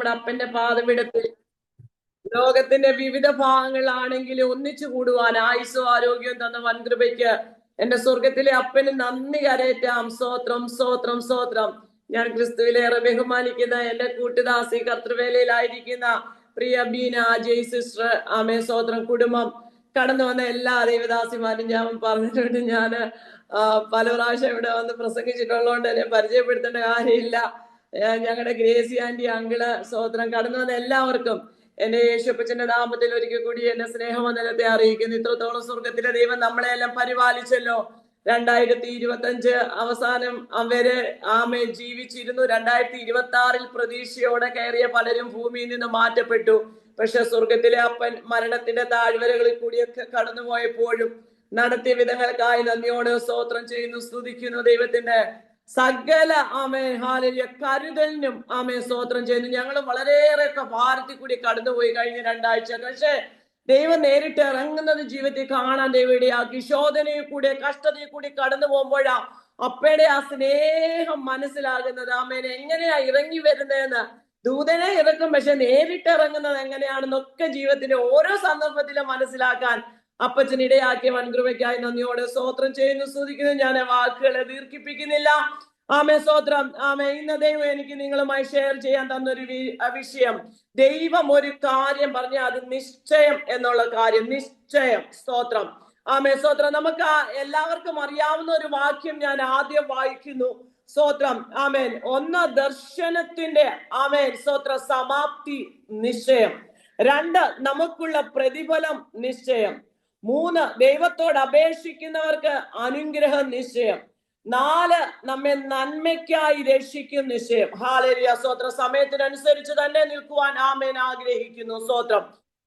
നമ്മുടെ അപ്പന്റെ പാദപീഠത്തിൽ ലോകത്തിന്റെ വിവിധ ഭാഗങ്ങളിലാണെങ്കിലും ഒന്നിച്ചു കൂടുവാൻ ആയുസ്സും ആരോഗ്യവും തന്ന വൻകൃപയ്ക്ക് എന്റെ സ്വർഗത്തിലെ അപ്പന് നന്ദി കരയറ്റാം. സ്തോത്രം, സ്തോത്രം, സ്തോത്രം. ഞാൻ ക്രിസ്തുവിലേറെ ബഹുമാനിക്കുന്ന എന്റെ കൂട്ടുദാസി കർത്തൃവേലയിലായിരിക്കുന്ന പ്രിയ ബീന അജയ് സിസ്റ്റർ, ആമേ സ്തോത്രം, കുടുംബം, കടന്നു വന്ന എല്ലാ ദൈവദാസിമാരും ഞാൻ പറഞ്ഞിട്ടുണ്ട്. ഞാന് പല പ്രാവശ്യം ഇവിടെ വന്ന് പ്രസംഗിച്ചിട്ടുള്ളതുകൊണ്ട് എന്നെ പരിചയപ്പെടുത്തേണ്ട കാര്യമില്ല. ഞങ്ങളുടെ ഗ്രേസി ആന്റി, അങ്കിള്, സ്തോത്രം, കടന്നു വന്ന എല്ലാവർക്കും എന്റെ യേശുപ്പച്ചന്റെ നാമത്തിൽ ഒരിക്കൽ കൂടി എന്നെ സ്നേഹവന്ദനത്തെ അറിയിക്കുന്നു. ഇത്രത്തോളം സ്വർഗത്തിലെ ദൈവം നമ്മളെ എല്ലാം പരിപാലിച്ചല്ലോ. 2025 അവസാനം അവര് ആമേ ജീവിച്ചിരുന്നു. 2026 പ്രതീക്ഷയോടെ കയറിയ പലരും ഭൂമിയിൽ നിന്ന് മാറ്റപ്പെട്ടു. പക്ഷെ സ്വർഗത്തിലെ അപ്പൻ മരണത്തിന്റെ താഴ്വരകളിൽ കൂടിയൊക്കെ കടന്നുപോയപ്പോഴും നടത്തിയ വിധങ്ങൾക്കായി നന്ദിയോട് സ്തോത്രം ചെയ്യുന്നു, സ്തുതിക്കുന്നു. ദൈവത്തിന്റെ സകല ആമേ ഹാലലിയ കരുതലിനും ആമേ സ്തോത്രം ചെയ്യുന്നു. ഞങ്ങൾ വളരെയേറെ ഭാരത്തിൽ കൂടി കടന്നുപോയി കഴിഞ്ഞ 2 ആഴ്ച. പക്ഷെ ദൈവം നേരിട്ട് ഇറങ്ങുന്നത് ജീവിതത്തിൽ കാണാൻ ദൈവം ഇടയാക്കി. ശോധനയിൽ കൂടി കഷ്ടതയിൽ കൂടി കടന്നു പോകുമ്പോഴാ അപ്പയുടെ ആ സ്നേഹം മനസ്സിലാകുന്നത്. ആമേനെ എങ്ങനെയാ ഇറങ്ങി വരുന്നതെന്ന്. ദൂതനെ ഇറക്കും, പക്ഷെ നേരിട്ട് ഇറങ്ങുന്നത് എങ്ങനെയാണെന്നൊക്കെ ജീവിതത്തിന്റെ ഓരോ സന്ദർഭത്തിലും മനസ്സിലാക്കാൻ അപ്പച്ചൻ ഇടയാക്കിയ വൻകൃപയ്ക്കായി നന്ദിയോടെ സ്തോത്രം ചെയ്യുന്നു, സ്തുതിക്കുന്നു. ഞാൻ വാക്കുകളെ ദീർഘിപ്പിക്കുന്നില്ല. ആമേ സ്തോത്രം. ആമേ ഇന്ന് ദൈവം എനിക്ക് നിങ്ങളുമായി ഷെയർ ചെയ്യാൻ തന്നൊരു വിഷയം, ദൈവം ഒരു കാര്യം പറഞ്ഞ അത് നിശ്ചയം എന്നുള്ള കാര്യം. നിശ്ചയം. സ്തോത്രം. ആമേ സ്തോത്രം. നമുക്ക് എല്ലാവർക്കും അറിയാവുന്ന ഒരു വാക്യം ഞാൻ ആദ്യം വായിക്കുന്നു. സ്തോത്രം. ആമേൻ. 1 ദർശനത്തിന്റെ ആമേൻ സ്തോത്രം സമാപ്തി നിശ്ചയം. 2 നമുക്കുള്ള പ്രതിഫലം നിശ്ചയം. 3 ദൈവത്തോട് അപേക്ഷിക്കുന്നവർക്ക് അനുഗ്രഹം നിശ്ചയം. 4 നമ്മെ നന്മയ്ക്കായി രക്ഷിക്കും നിശ്ചയം. ഹാലേലുയ. സ്തോത്രം. സമയത്തിനനുസരിച്ച് തന്നെ നിൽക്കുവാൻ ആമേൻ ആഗ്രഹിക്കുന്നു. സ്തോത്രം.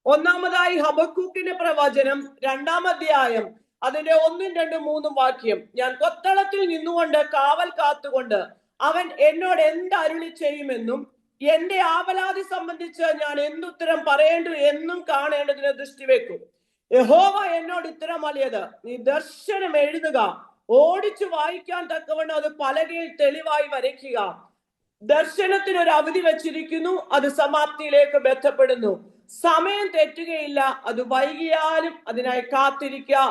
ഒന്നാമതായി ഹബക്കൂക്കിന്റെ പ്രവചനം 2-ാം അധ്യായം അതിന്റെ 1, 2, 3 വാക്യം. ഞാൻ കൊത്തളത്തിൽ നിന്നുകൊണ്ട് കാവൽ കാത്തുകൊണ്ട് അവൻ എന്നോട് എന്ത് അരുളി ചെയ്യുമെന്നും എന്റെ ആവലാതി സംബന്ധിച്ച് ഞാൻ എന്തുത്തരം പറയേണ്ടു എന്നും കാണേണ്ടതിന് ദൃഷ്ടി വെക്കും. യഹോവ എന്നോട് ഉത്തരം അളിയത്, നീ ദർശനം എഴുതുക, ഓടിച്ചു വായിക്കാൻ തക്കവണ്ണം അത് പലകയിൽ തെളിവായി വരയ്ക്കുക. ദർശനത്തിന് ഒരു അവധി വെച്ചിരിക്കുന്നു, അത് സമാപ്തിയിലേക്ക് ബന്ധപ്പെടുന്നു. സമയം തെറ്റുകയില്ല, അത് വൈകിയാലും അതിനായി കാത്തിരിക്കുക,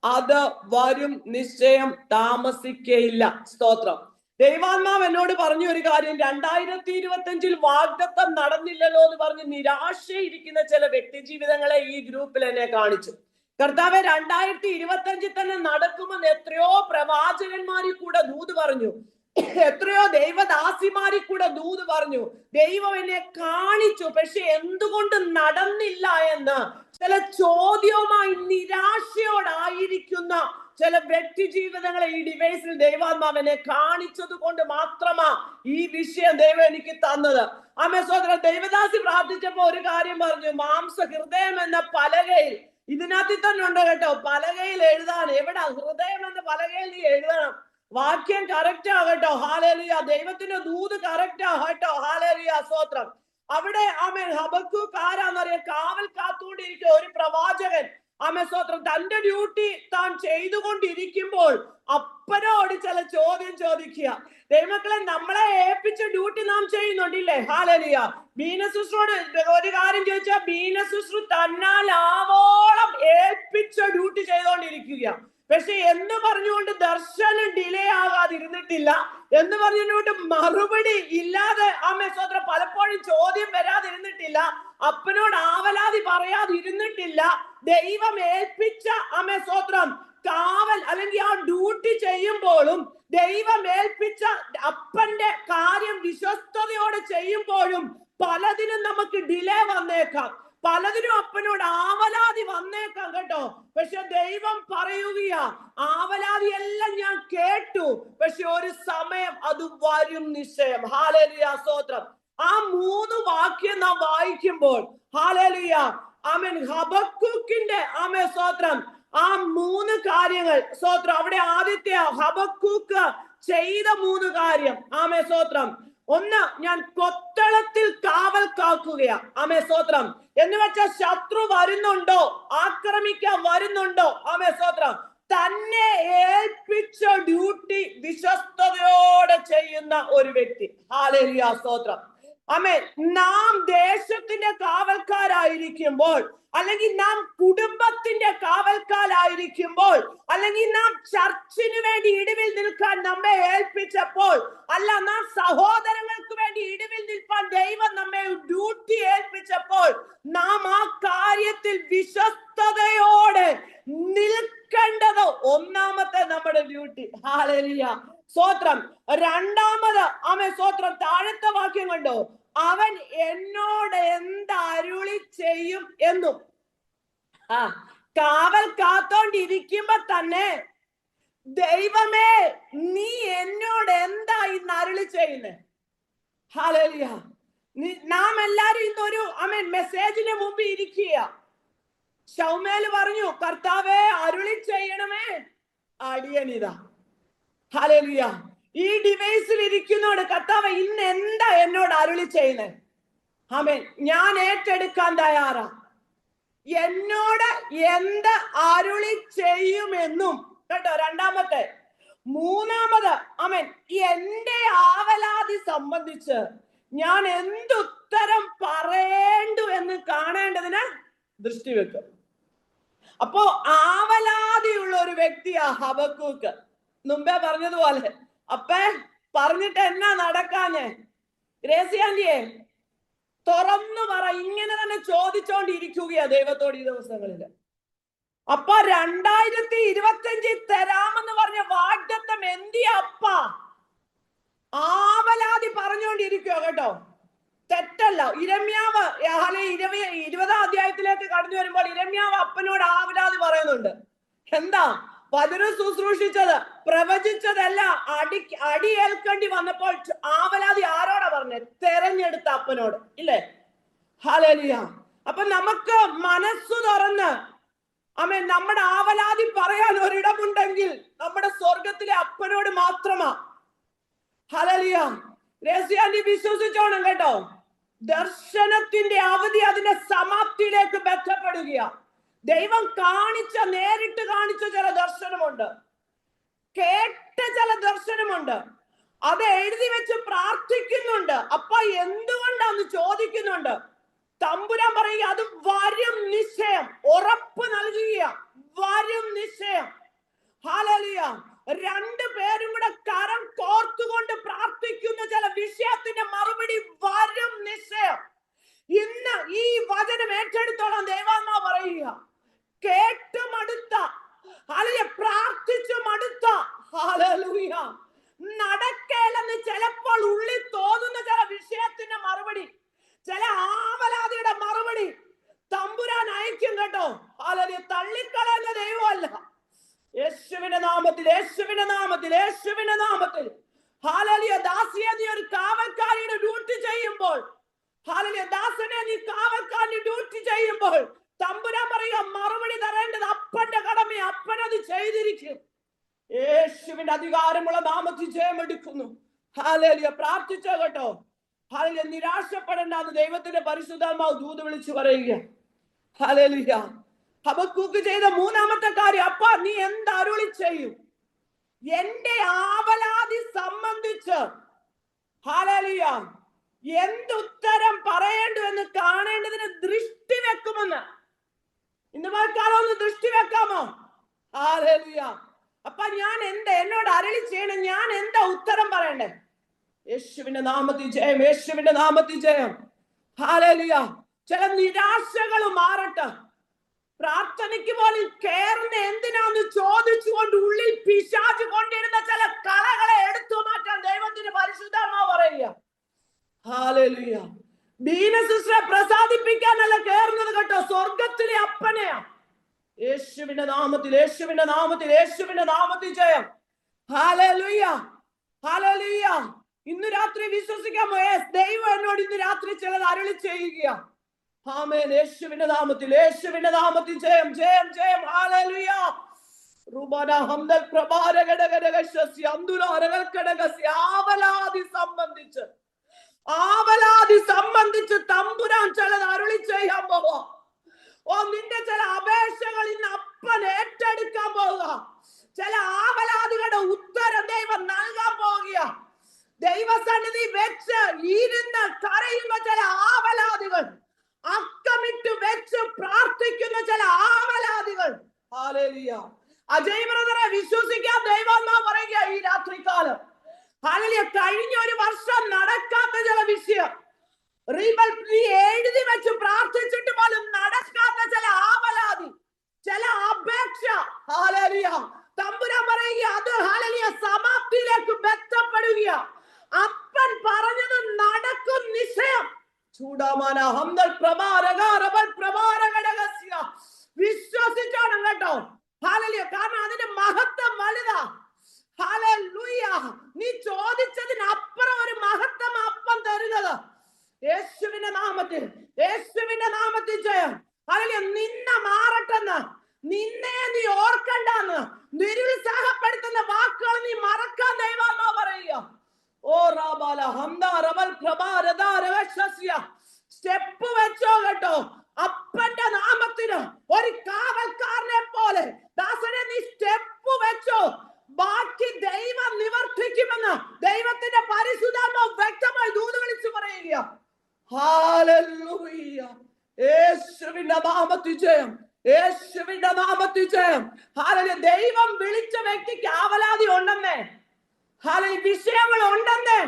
അത് വരും നിശ്ചയം, താമസിക്കയില്ല. സ്തോത്രം. ദൈവാത്മാവ് എന്നോട് പറഞ്ഞു ഒരു കാര്യം, 2025 വാഗ്ദത്തം നടന്നില്ലല്ലോ എന്ന് പറഞ്ഞ് നിരാശയിരിക്കുന്ന ചില വ്യക്തി ജീവിതങ്ങളെ ഈ ഗ്രൂപ്പിൽ എന്നെ കാണിച്ചു. കർത്താവെ, 2025 തന്നെ നടക്കുമെന്ന് എത്രയോ പ്രവാചകന്മാരിൽ കൂടെ ദൂത് പറഞ്ഞു, എത്രയോ ദൈവദാസിമാരിൽ കൂടെ ദൂത് പറഞ്ഞു. ദൈവം എന്നെ കാണിച്ചു, പക്ഷെ എന്തുകൊണ്ട് നടന്നില്ല എന്ന് ചില ചോദ്യവുമായി നിരാശയോടായിരിക്കുന്ന ചില വ്യക്തി ജീവിതങ്ങളെ ഈ ഡിവൈസിൽ ദൈവാത്മാവനെ കാണിച്ചത് കൊണ്ട് മാത്രമാ ഈ വിഷയം ദൈവം എനിക്ക് തന്നത്. ആമേ സഹോദരൻ. ദൈവദാസി പ്രാർത്ഥിച്ചപ്പോ ഒരു കാര്യം പറഞ്ഞു, മാംസ ഹൃദയം എന്ന പലകയിൽ, ഇതിനകത്ത് തന്നെ ഉണ്ട് കേട്ടോ, പലകയിൽ എഴുതാൻ. എവിടെ ഹൃദയം എന്ന പലകയിൽ നീ എഴുതണം. വാക്യം കറക്റ്റ് ആകട്ടോ. ഹാലേലുയ. ദൈവത്തിന്റെ ദൂത് കറക്റ്റ് ആകട്ടോ. ഹാലേലുയ. സ്തോത്രം. അവിടെ ആമേൻ ഹബക്കൂക്ക് ആരാന്നറിയാം? കാവൽ കാത്തുകൊണ്ടിരിക്കുക ഒരു പ്രവാചകൻ. ആമേ സ്തോത്രം. തന്റെ ഡ്യൂട്ടി താൻ ചെയ്തുകൊണ്ടിരിക്കുമ്പോൾ അപ്പനോട് ചില ചോദ്യം ചോദിക്കുക. ദൈവമക്കളെ, നമ്മളെ ഏൽപ്പിച്ച ഡ്യൂട്ടി നാം ചെയ്യുന്നുണ്ടില്ലേ? ഹാലേലുയ. ബീനസുസ്രോട് ഒരു കാര്യം ചോദിച്ചാൽ ബീനസുസ്രു തന്നാലാവോളം ഏൽപ്പിച്ച ഡ്യൂട്ടി ചെയ്തുകൊണ്ടിരിക്കുക. പക്ഷെ എന്ന് പറഞ്ഞുകൊണ്ട് ദർശനം ഡിലേ ആകാതിരുന്നിട്ടില്ല, എന്ന് പറഞ്ഞുകൊണ്ട് മറുപടി ഇല്ലാതെ ആമേ സ്തോത്രം പലപ്പോഴും ചോദ്യം വരാതിരുന്നിട്ടില്ല, അപ്പനോട് ആവലാതി പറയാതിരുന്നിട്ടില്ല. ദൈവം ഏൽപ്പിച്ച ആമേ സ്തോത്രം കാവൽ അല്ലെങ്കിൽ ആ ഡ്യൂട്ടി ചെയ്യുമ്പോഴും ദൈവം ഏൽപ്പിച്ച അപ്പന്റെ കാര്യം വിശ്വസ്തയോടെ ചെയ്യുമ്പോഴും പലതിനും നമുക്ക് ഡിലേ വന്നേക്കാം, പലതിനും അപ്പനോട് ആവലാതി വന്നേക്കാം കേട്ടോ. പക്ഷെ ദൈവം പറയുകയാ, ആവലാതി എല്ലാം ഞാൻ കേട്ടു, പക്ഷെ ഒരു സമയം അത് വരും നിശ്ചയം. ഹാലേലുയ. സ്തോത്രം. ആ 3 വാക്യം നാം വായിക്കുമ്പോൾ ഹാലേലുയ ആമേൻ ഹബക്കൂക്കിന്റെ ആമേ സ്തോത്രം ആ 3 കാര്യങ്ങൾ സ്തോത്രം. അവിടെ ആദ്യത്തെ ഹബക്കൂക്ക് ചെയ്ത 3 കാര്യം. ആമേ സ്തോത്രം. 1, ഞാൻ കൊത്തളത്തിൽ കാവൽ കാക്കുകയാ. ആമേ സ്തോത്രം. എന്ന് വെച്ചാൽ ശത്രു വരുന്നുണ്ടോ, ആക്രമിക്കാൻ വരുന്നുണ്ടോ? ആമേ സ്തോത്രം. തന്നെ ഏൽപ്പിച്ച ഡ്യൂട്ടി വിശ്വസ്തയോടെ ചെയ്യുന്ന ഒരു വ്യക്തി. ഹല്ലേലൂയ. സ്തോത്രം. ആമേൻ, നാം ദേശത്തിന്റെ കാവൽക്കാരായിരിക്കുമ്പോൾ, അല്ലെങ്കിൽ നാം കുടുംബത്തിന്റെ കാവൽക്കാരായിരിക്കുമ്പോൾ, അല്ലെങ്കിൽ നാം ചർച്ചിന് വേണ്ടി ഇടിവിൽ നിൽക്കാൻ നമ്മെ ഏൽപ്പിച്ചപ്പോൾ, അല്ല നാം സഹോദരങ്ങൾക്ക് വേണ്ടി ഇടിവിൽ നിൽക്കാൻ ദൈവം നമ്മെ ഡ്യൂട്ടി ഏൽപ്പിച്ചപ്പോൾ, നാം ആ കാര്യത്തിൽ വിശ്വസ്തയോടെ നിൽക്കേണ്ടത് ഒന്നാമത്തെ നമ്മുടെ ഡ്യൂട്ടി. ഹല്ലേലൂയ, സ്തോത്രം. രണ്ടാമത് ആമേൻ, സ്തോത്രം, താഴത്തെ വാക്യം കണ്ടോ, അവൻ എന്നോട് എന്തരുളി ചെയ്യും എന്നും. കാവൽ കാത്തോണ്ടിരിക്കുമ്പോ തന്നെ ദൈവമേ നീ എന്നോട് എന്താ ഇന്ന് അരുളി ചെയ്യുന്നേ? ഹല്ലേലൂയ. നാം എല്ലാരും ഇന്നൊരു ആമേൻ മെസ്സേജിന് മുമ്പ് ഇരിക്കുക. ശൗമേല് പറഞ്ഞു, കർത്താവേ അരുളി ചെയ്യണമേ, അടിയനിതാ. ഹല്ലേലൂയ. ഈ ഡിവൈസിൽ ഇരിക്കുന്നോട് കർത്താവ് ഇന്ന് എന്താ എന്നോട് അരുളി ചെയ്യുന്നത്? ആമേൻ, ഞാൻ ഏറ്റെടുക്കാൻ തയ്യാറാ. എന്നോട് എന്ത് അരുളി ചെയ്യുമെന്നും കേട്ടോ, രണ്ടാമത്തെ. മൂന്നാമത് ആമേൻ, എന്റെ ആവലാതി സംബന്ധിച്ച് ഞാൻ എന്തുത്തരം പറയേണ്ടു എന്ന് കാണേണ്ടതിന് ദൃഷ്ടി വെക്കും. അപ്പോ ആവലാതിയുള്ള ഒരു വ്യക്തിയാ ഹബക്കൂക്ക്. മുമ്പേ പറഞ്ഞതുപോലെ അപ്പേ പറഞ്ഞിട്ട് എന്നാ നടക്കാഞ്ഞേ? ഗ്രേസിയാന്റിയെ തുറന്നു പറ. ഇങ്ങനെ തന്നെ ചോദിച്ചോണ്ടിരിക്കുകയാ ദൈവത്തോട് ഈ ദിവസങ്ങളില്. അപ്പ 2025 തരാമെന്ന് പറഞ്ഞ വാഗ്ദത്തം എന്തിയാ അപ്പ? ആവലാതി പറഞ്ഞുകൊണ്ടിരിക്കുക കേട്ടോ, തെറ്റല്ല. ഇരമ്യാവ് 20 അധ്യായത്തിലേക്ക് കടന്നു വരുമ്പോൾ ഇരമ്യാവ് അപ്പനോട് ആവലാതി പറയുന്നുണ്ട്. എന്താ? വചനം ശുശ്രൂഷിച്ചത്, പ്രവചിച്ചതല്ല, അടിയേൽക്കേണ്ടി വന്നപ്പോൾ ആവലാതി ആരോടാ പറഞ്ഞത്? തെരഞ്ഞെടുത്ത അപ്പനോട്, ഇല്ലേ? ഹല്ലേലൂയ. അപ്പൊ നമുക്ക് മനസ്സു തുറന്ന് ആമേൻ നമ്മുടെ ആവലാതി പറയാൻ ഒരിടമുണ്ടെങ്കിൽ നമ്മുടെ സ്വർഗത്തിലെ അപ്പനോട് മാത്രമാ. ഹല്ലേലൂയ. ഗ്രേസിയാന്റി വിശ്വസിച്ചോണം കേട്ടോ. ദർശനത്തിന്റെ അവധി അതിന്റെ സമാപ്തിയിലേക്ക് ബന്ധപ്പെടുകയാ. ദൈവം നേരിട്ട് കാണിച്ച ചില ദർശനമുണ്ട്, കേട്ട ചില ദർശനമുണ്ട്, അത് എഴുതി വെച്ച് പ്രാർത്ഥിക്കുന്നുണ്ട്. അപ്പ എന്തുകൊണ്ടാന്ന് ചോദിക്കുന്നുണ്ട്. തമ്പുരാൻ പറയുക, അത് വരും നിശ്ചയം, ഉറപ്പ് നൽകുക, വരും നിശ്ചയം. ഹല്ലേലൂയ. രണ്ടു പേരും കൂടെ കരം കോർത്തുകൊണ്ട് പ്രാർത്ഥിക്കുന്ന ചില വിഷയത്തിന്റെ മറുപടി വരും നിശ്ചയം. ഇന്ന് ഈ വചനം ഏറ്റെടുത്തോളം ദൈവാത്മാ പറയുക, കേട്ട് മടുത്ത, ഹല്ലേലൂയ, പ്രാർത്ഥിച്ചു മടുത്ത, ഹല്ലേലൂയ, നടക്കേലെന്ന് ചിലപ്പോൾ ഉള്ളിൽ തോന്നുന്ന ചില വിഷയത്തിന്റെ മറുപടി, ചില ആവലാതിയുടെ മറുപടി തമ്പുരാൻ അയക്കും കേട്ടോ. ഹല്ലേലൂയ. തള്ളിക്കളയുന്ന ദൈവമല്ല. യേശുവിന്റെ നാമത്തിൽ, യേശുവിന്റെ നാമത്തിൽ, യേശുവിന്റെ നാമത്തിൽ. ഹല്ലേലൂയ. ദാസിയെ നീ ഒരു കാവൽക്കാരിയുടെ ഡ്യൂട്ടി ചെയ്യുമ്പോൾ, ഹല്ലേലൂയ, ദാസനെ നീ കാവൽക്കാരിയുടെ ഡ്യൂട്ടി ചെയ്യുമ്പോൾ തമ്പുരാൻ പറയുക, മറുപടി തരേണ്ടത് അപ്പന്റെ കടമ, അപ്പനത് ചെയ്തിരിക്കും. യേശുവിന്റെ അധികാരമുള്ള നാമത്തിൽ ജയമെടുക്കുന്നു. ഹല്ലേലൂയ. പ്രാർത്ഥിച്ചോ കേട്ടോ. ഹല്ലേലൂയ. നിരാശപ്പെടേണ്ടെന്ന് ദൈവത്തിന്റെ പരിശുദ്ധാത്മാവ് ദൂത് വിളിച്ചു പറയുക. ഹല്ലേലൂയ. ഹബക്കൂക്ക് ചെയ്ത മൂന്നാമത്തെ കാര്യം, അപ്പ നീ എന്ത് അരുളി ചെയ്യും? എന്റെ ആവലാതി സംബന്ധിച്ച് ഹല്ലേലൂയ എന്തുത്തരം പറയേണ്ടു എന്ന് കാണേണ്ടതിന് ദൃഷ്ടി വെക്കുമെന്ന്. ഇന്ന് മഴക്കാലം ഒന്ന് ദൃഷ്ടി വെക്കാമോ? ഹല്ലേലൂയ. അപ്പൊ ഞാൻ എന്നോട് അരുളി ചെയ്യണം, ഞാൻ എന്താ ഉത്തരം പറയണ്ടേ? യേശുവിന്റെ നാമത്തിൽ ജയം, യേശുവിന്റെ നാമത്തിൽ ജയം. ഹല്ലേലൂയ. ചില നിരാശകൾ മാറട്ടെ. പ്രാർത്ഥനയ്ക്ക് പോലും കേറുന്ന എന്തിനാന്ന് ചോദിച്ചുകൊണ്ട് ഉള്ളിൽ പിശാച് കൊണ്ടിരുന്ന ചില കളകളെ എടുത്തു മാറ്റാൻ ദൈവത്തിന്റെ പരിശുദ്ധാത്മാവ് പറയുക. ഹല്ലേലൂയ. ദീനശുശ്രൂഷ പ്രസാദിപ്പിക്കാനല്ല കേറുന്നത് കേട്ടോ, സ്വർഗത്തിലെ അപ്പനെയാ. യേശുവിന്റെ നാമത്തിൽ, യേശുവിന്റെ നാമത്തിൽ, യേശുവിന്റെ നാമത്തിൽ ജയം. ഹല്ലേലൂയ. ഹല്ലേലൂയ. ഇന്ന് രാത്രി വിശ്വസിക്കാമോ? ദൈവം എന്നോട് ഇന്ന് രാത്രി ചിലത് അരുളി ചെയ്യുക. ആമേൻ. യേശുവിന്റെ നാമത്തിൽ, യേശുവിന്റെ നാമത്തിൽ ജയം, ജയം, ജയം. ഹല്ലേലൂയ. റുബന ഹംദൽ പ്രഭാരകടകടകശസ്യ അന്തുലാരകടകസ്യ ആവലാതി സംബന്ധിച്ച് തമ്പുരാൻ ചിലത് അരുളി ചെയ്യാൻ പോവാ. നിന്റെ ചില അപേക്ഷകൾ ഇന്ന് അപ്പൻ ഏറ്റെടുക്കാൻ പോവുക. ചില ആവലാതികളുടെ ഉത്തരം ദൈവം നൽകാൻ പോവുക. ദൈവസന്നിധി വെച്ച് ഇരുന്ന് കരയുന്ന ചില ആവലാദികൾ, അക്കമിട്ട് വെച്ച് പ്രാർത്ഥിക്കുന്ന ചില ആവലാദികൾ. ഹല്ലേലൂയ. അജയ് ബ്രദറെ വിശ്വസിക്കാൻ ദൈവം പറയുക ഈ രാത്രികാലം. ഹല്ലേലൂയ. കഴിഞ്ഞ ഒരു വർഷം നടക്കാത്ത ചില വിഷയം, നീ എഴുതി വെച്ച് പ്രാർത്ഥിച്ചിട്ട് പോലും നടക്കാത്ത ചില ആവലാതി, ചില അപേക്ഷ. ഹല്ലേലൂയ. തമ്പുരാൻ പറയുക അത് ഹല്ലേലൂയ സമാപ്തിയിലേക്ക് ബന്ധപ്പെടുക. അപ്പൻ പറഞ്ഞത് നടക്കും നിശ്ചയം. ചൂടാമാന ഹംദൽ പ്രഭാരകാരബൽ പ്രഭാരകടകസ്യ. വിശ്വസിച്ചോണം കേട്ടോ. ഹല്ലേലൂയ. കാരണം അതിന്റെ മഹത്വം വലുതാ. ഹല്ലേലൂയ. നീ ചോദിച്ചതിനപ്പുറം ഒരു മഹത്വം അപ്പൻ തരുന്നത്. യേശുവിന്റെ നാമത്തിൽ, യേശുവിന്റെ നാമത്തിൽ ജയം. ഹല്ലേലൂയ. നിന്നെ മാറട്ടെന്ന്, നിന്നെ നീ ഓർക്കണ്ടെന്ന് നിരുത്സാഹപ്പെടുത്തുന്ന വാക്കുകൾ നീ മറക്കാൻ ദൈവം പറയുക. ഓ റാബാല ഹംദ റബൽ പ്രഭാരദാരവശസ്യ. സ്റ്റെപ്പ് വെച്ചോ കേട്ടോ. അപ്പന്റെ നാമത്തിന് ഒരു കാവൽക്കാരനെ പോലെ ദാസനെ നീ സ്റ്റെപ്പ് വെച്ചോ. ബാക്കി ദൈവം നിവർത്തിക്കുമെന്ന് ദൈവത്തിന്റെ പരിശുദ്ധാത്മാവ് വ്യക്തമായി ദൂത് വിളിച്ചു പറയുക. ഹല്ലേലൂയ. യേശുവിന്റെ നാമത്തിൽ ജയം, യേശുവിന്റെ നാമത്തിൽ ജയം. ഹല്ലേലൂയ. ദൈവം വിളിച്ച വ്യക്തിക്ക് ആവലാതി ഉണ്ടെന്നേ, ഹല്ലേലൂയ, വിഷയങ്ങൾ ഉണ്ടെന്നേ.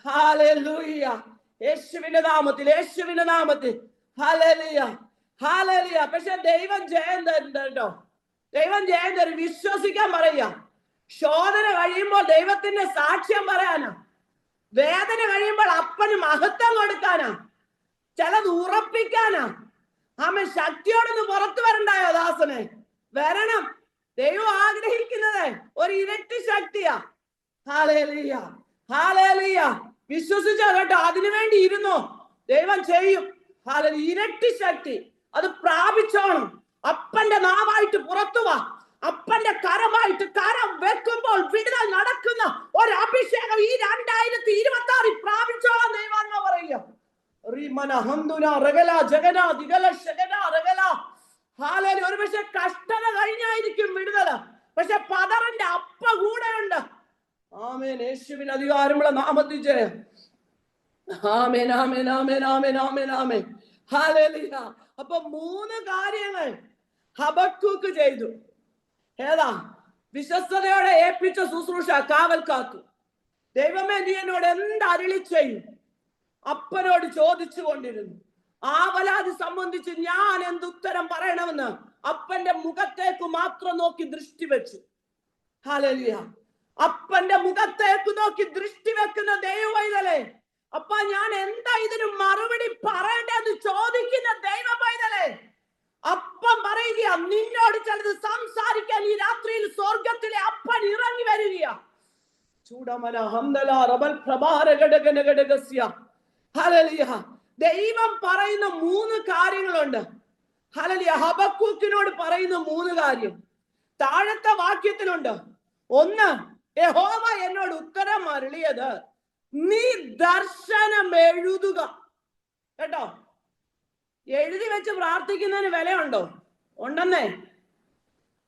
ഹല്ലേലൂയ. യേശുവിന്റെ നാമത്തിൽ, യേശുവിന്റെ നാമത്തിൽ. Hallelujah, hallelujah. പക്ഷെ ദൈവം ജയം തരുന്നുണ്ട് കേട്ടോ. ദൈവം ജയം തരും. വിശ്വസിക്കാൻ പറയുക. ശോധന കഴിയുമ്പോൾ ദൈവത്തിന്റെ സാക്ഷ്യം പറയാനാ. വേദന കഴിയുമ്പോൾ അപ്പന് മഹത്വം കൊടുക്കാനാ. ചിലത് ഉറപ്പിക്കാനാ. ആമേൻ. ശക്തിയോടൊന്ന് പുറത്തു വരണ്ടായോ ദാസനെ? വരണം. ദൈവം ആഗ്രഹിക്കുന്നത് ഒരു ഇരട്ടി ശക്തിയാ. Hallelujah, hallelujah. വിശ്വസിച്ചോ കേട്ടോ. അതിനുവേണ്ടി ഇരുന്നോ. ദൈവം ചെയ്യും. ഹല്ലേലൂയ. ഇരട്ടി ശക്തി അത് പ്രാപിച്ചോണം. അപ്പന്റെ നാവായിട്ട് പുറത്തു വാ. അപ്പന്റെ കരമായിട്ട് കരം വെക്കുമ്പോൾ വിടുതൽ നടക്കുന്ന ഒരു അഭിഷേകം ഈ 2026 പ്രാപിച്ചോളാം ദൈവം പറയുക. ഒരു പക്ഷെ കഷ്ടത കഴിഞ്ഞായിരിക്കും വിടുതൽ, പക്ഷെ പതറിന്റെ അപ്പ കൂടെ ഉണ്ട്. ആമേൻ. യേശുവിന് അധികാരമുള്ള നാമത്തിൽ ജയം. ആമേൻ, ആമേൻ, ആമേൻ, ആമേൻ, ആമേൻ, ആമേൻ. ഹല്ലേലൂയ. അപ്പൊ 3 കാര്യങ്ങൾ ഹബക്കൂക്ക് ചെയ്തു. ഏതാ? വിശ്വസ്തയോടെ ഏൽപ്പിച്ച ശുശ്രൂഷ കാവൽ കാത്തു. ദൈവമേ നീ എന്നോട് എന്ത് അരുളി ചെയ്യും? അപ്പനോട് ചോദിച്ചു കൊണ്ടിരുന്നു. ആവലാതി സംബന്ധിച്ച് ഞാൻ എന്തുത്തരം പറയണമെന്ന് അപ്പന്റെ മുഖത്തേക്ക് മാത്രം നോക്കി ദൃഷ്ടി വെച്ചു. ഹല്ലേലൂയ. അപ്പന്റെ മുഖത്തേക്ക് നോക്കി ദൃഷ്ടി വെക്കുന്ന ദൈവവൈതലേ, അപ്പ ഞാൻ എന്താ ഇതിന് മറുപടി പറയേണ്ടതെന്ന് ചോദിക്കുന്ന ദൈവവൈതലേ, അപ്പം പറയുക നിന്നോട് ചിലത് സംസാരിക്കാൻ ഈ രാത്രിയിൽ സ്വർഗത്തിലെ അപ്പൻ ഇറങ്ങി വരിക. ചൂടമല ഹംദല റബൽ പ്രഭാരകടകനകടകസ്യ. ഹല്ലേലൂയ. ദൈവം പറയുന്ന 3 കാര്യങ്ങളുണ്ട്. ഹല്ലേലൂയ. ഹബക്കൂക്കിനോട് പറയുന്ന 3 കാര്യം താഴത്തെ വാക്യത്തിലുണ്ട്. 1, യഹോവ എന്നോട് ഉത്തരം അരുളിയത് നീ ദർശനം എഴുതുക. കേട്ടോ. എഴുതി വെച്ച് പ്രാർത്ഥിക്കുന്നതിന് വിലയുണ്ടോ? ഉണ്ടെന്നേ.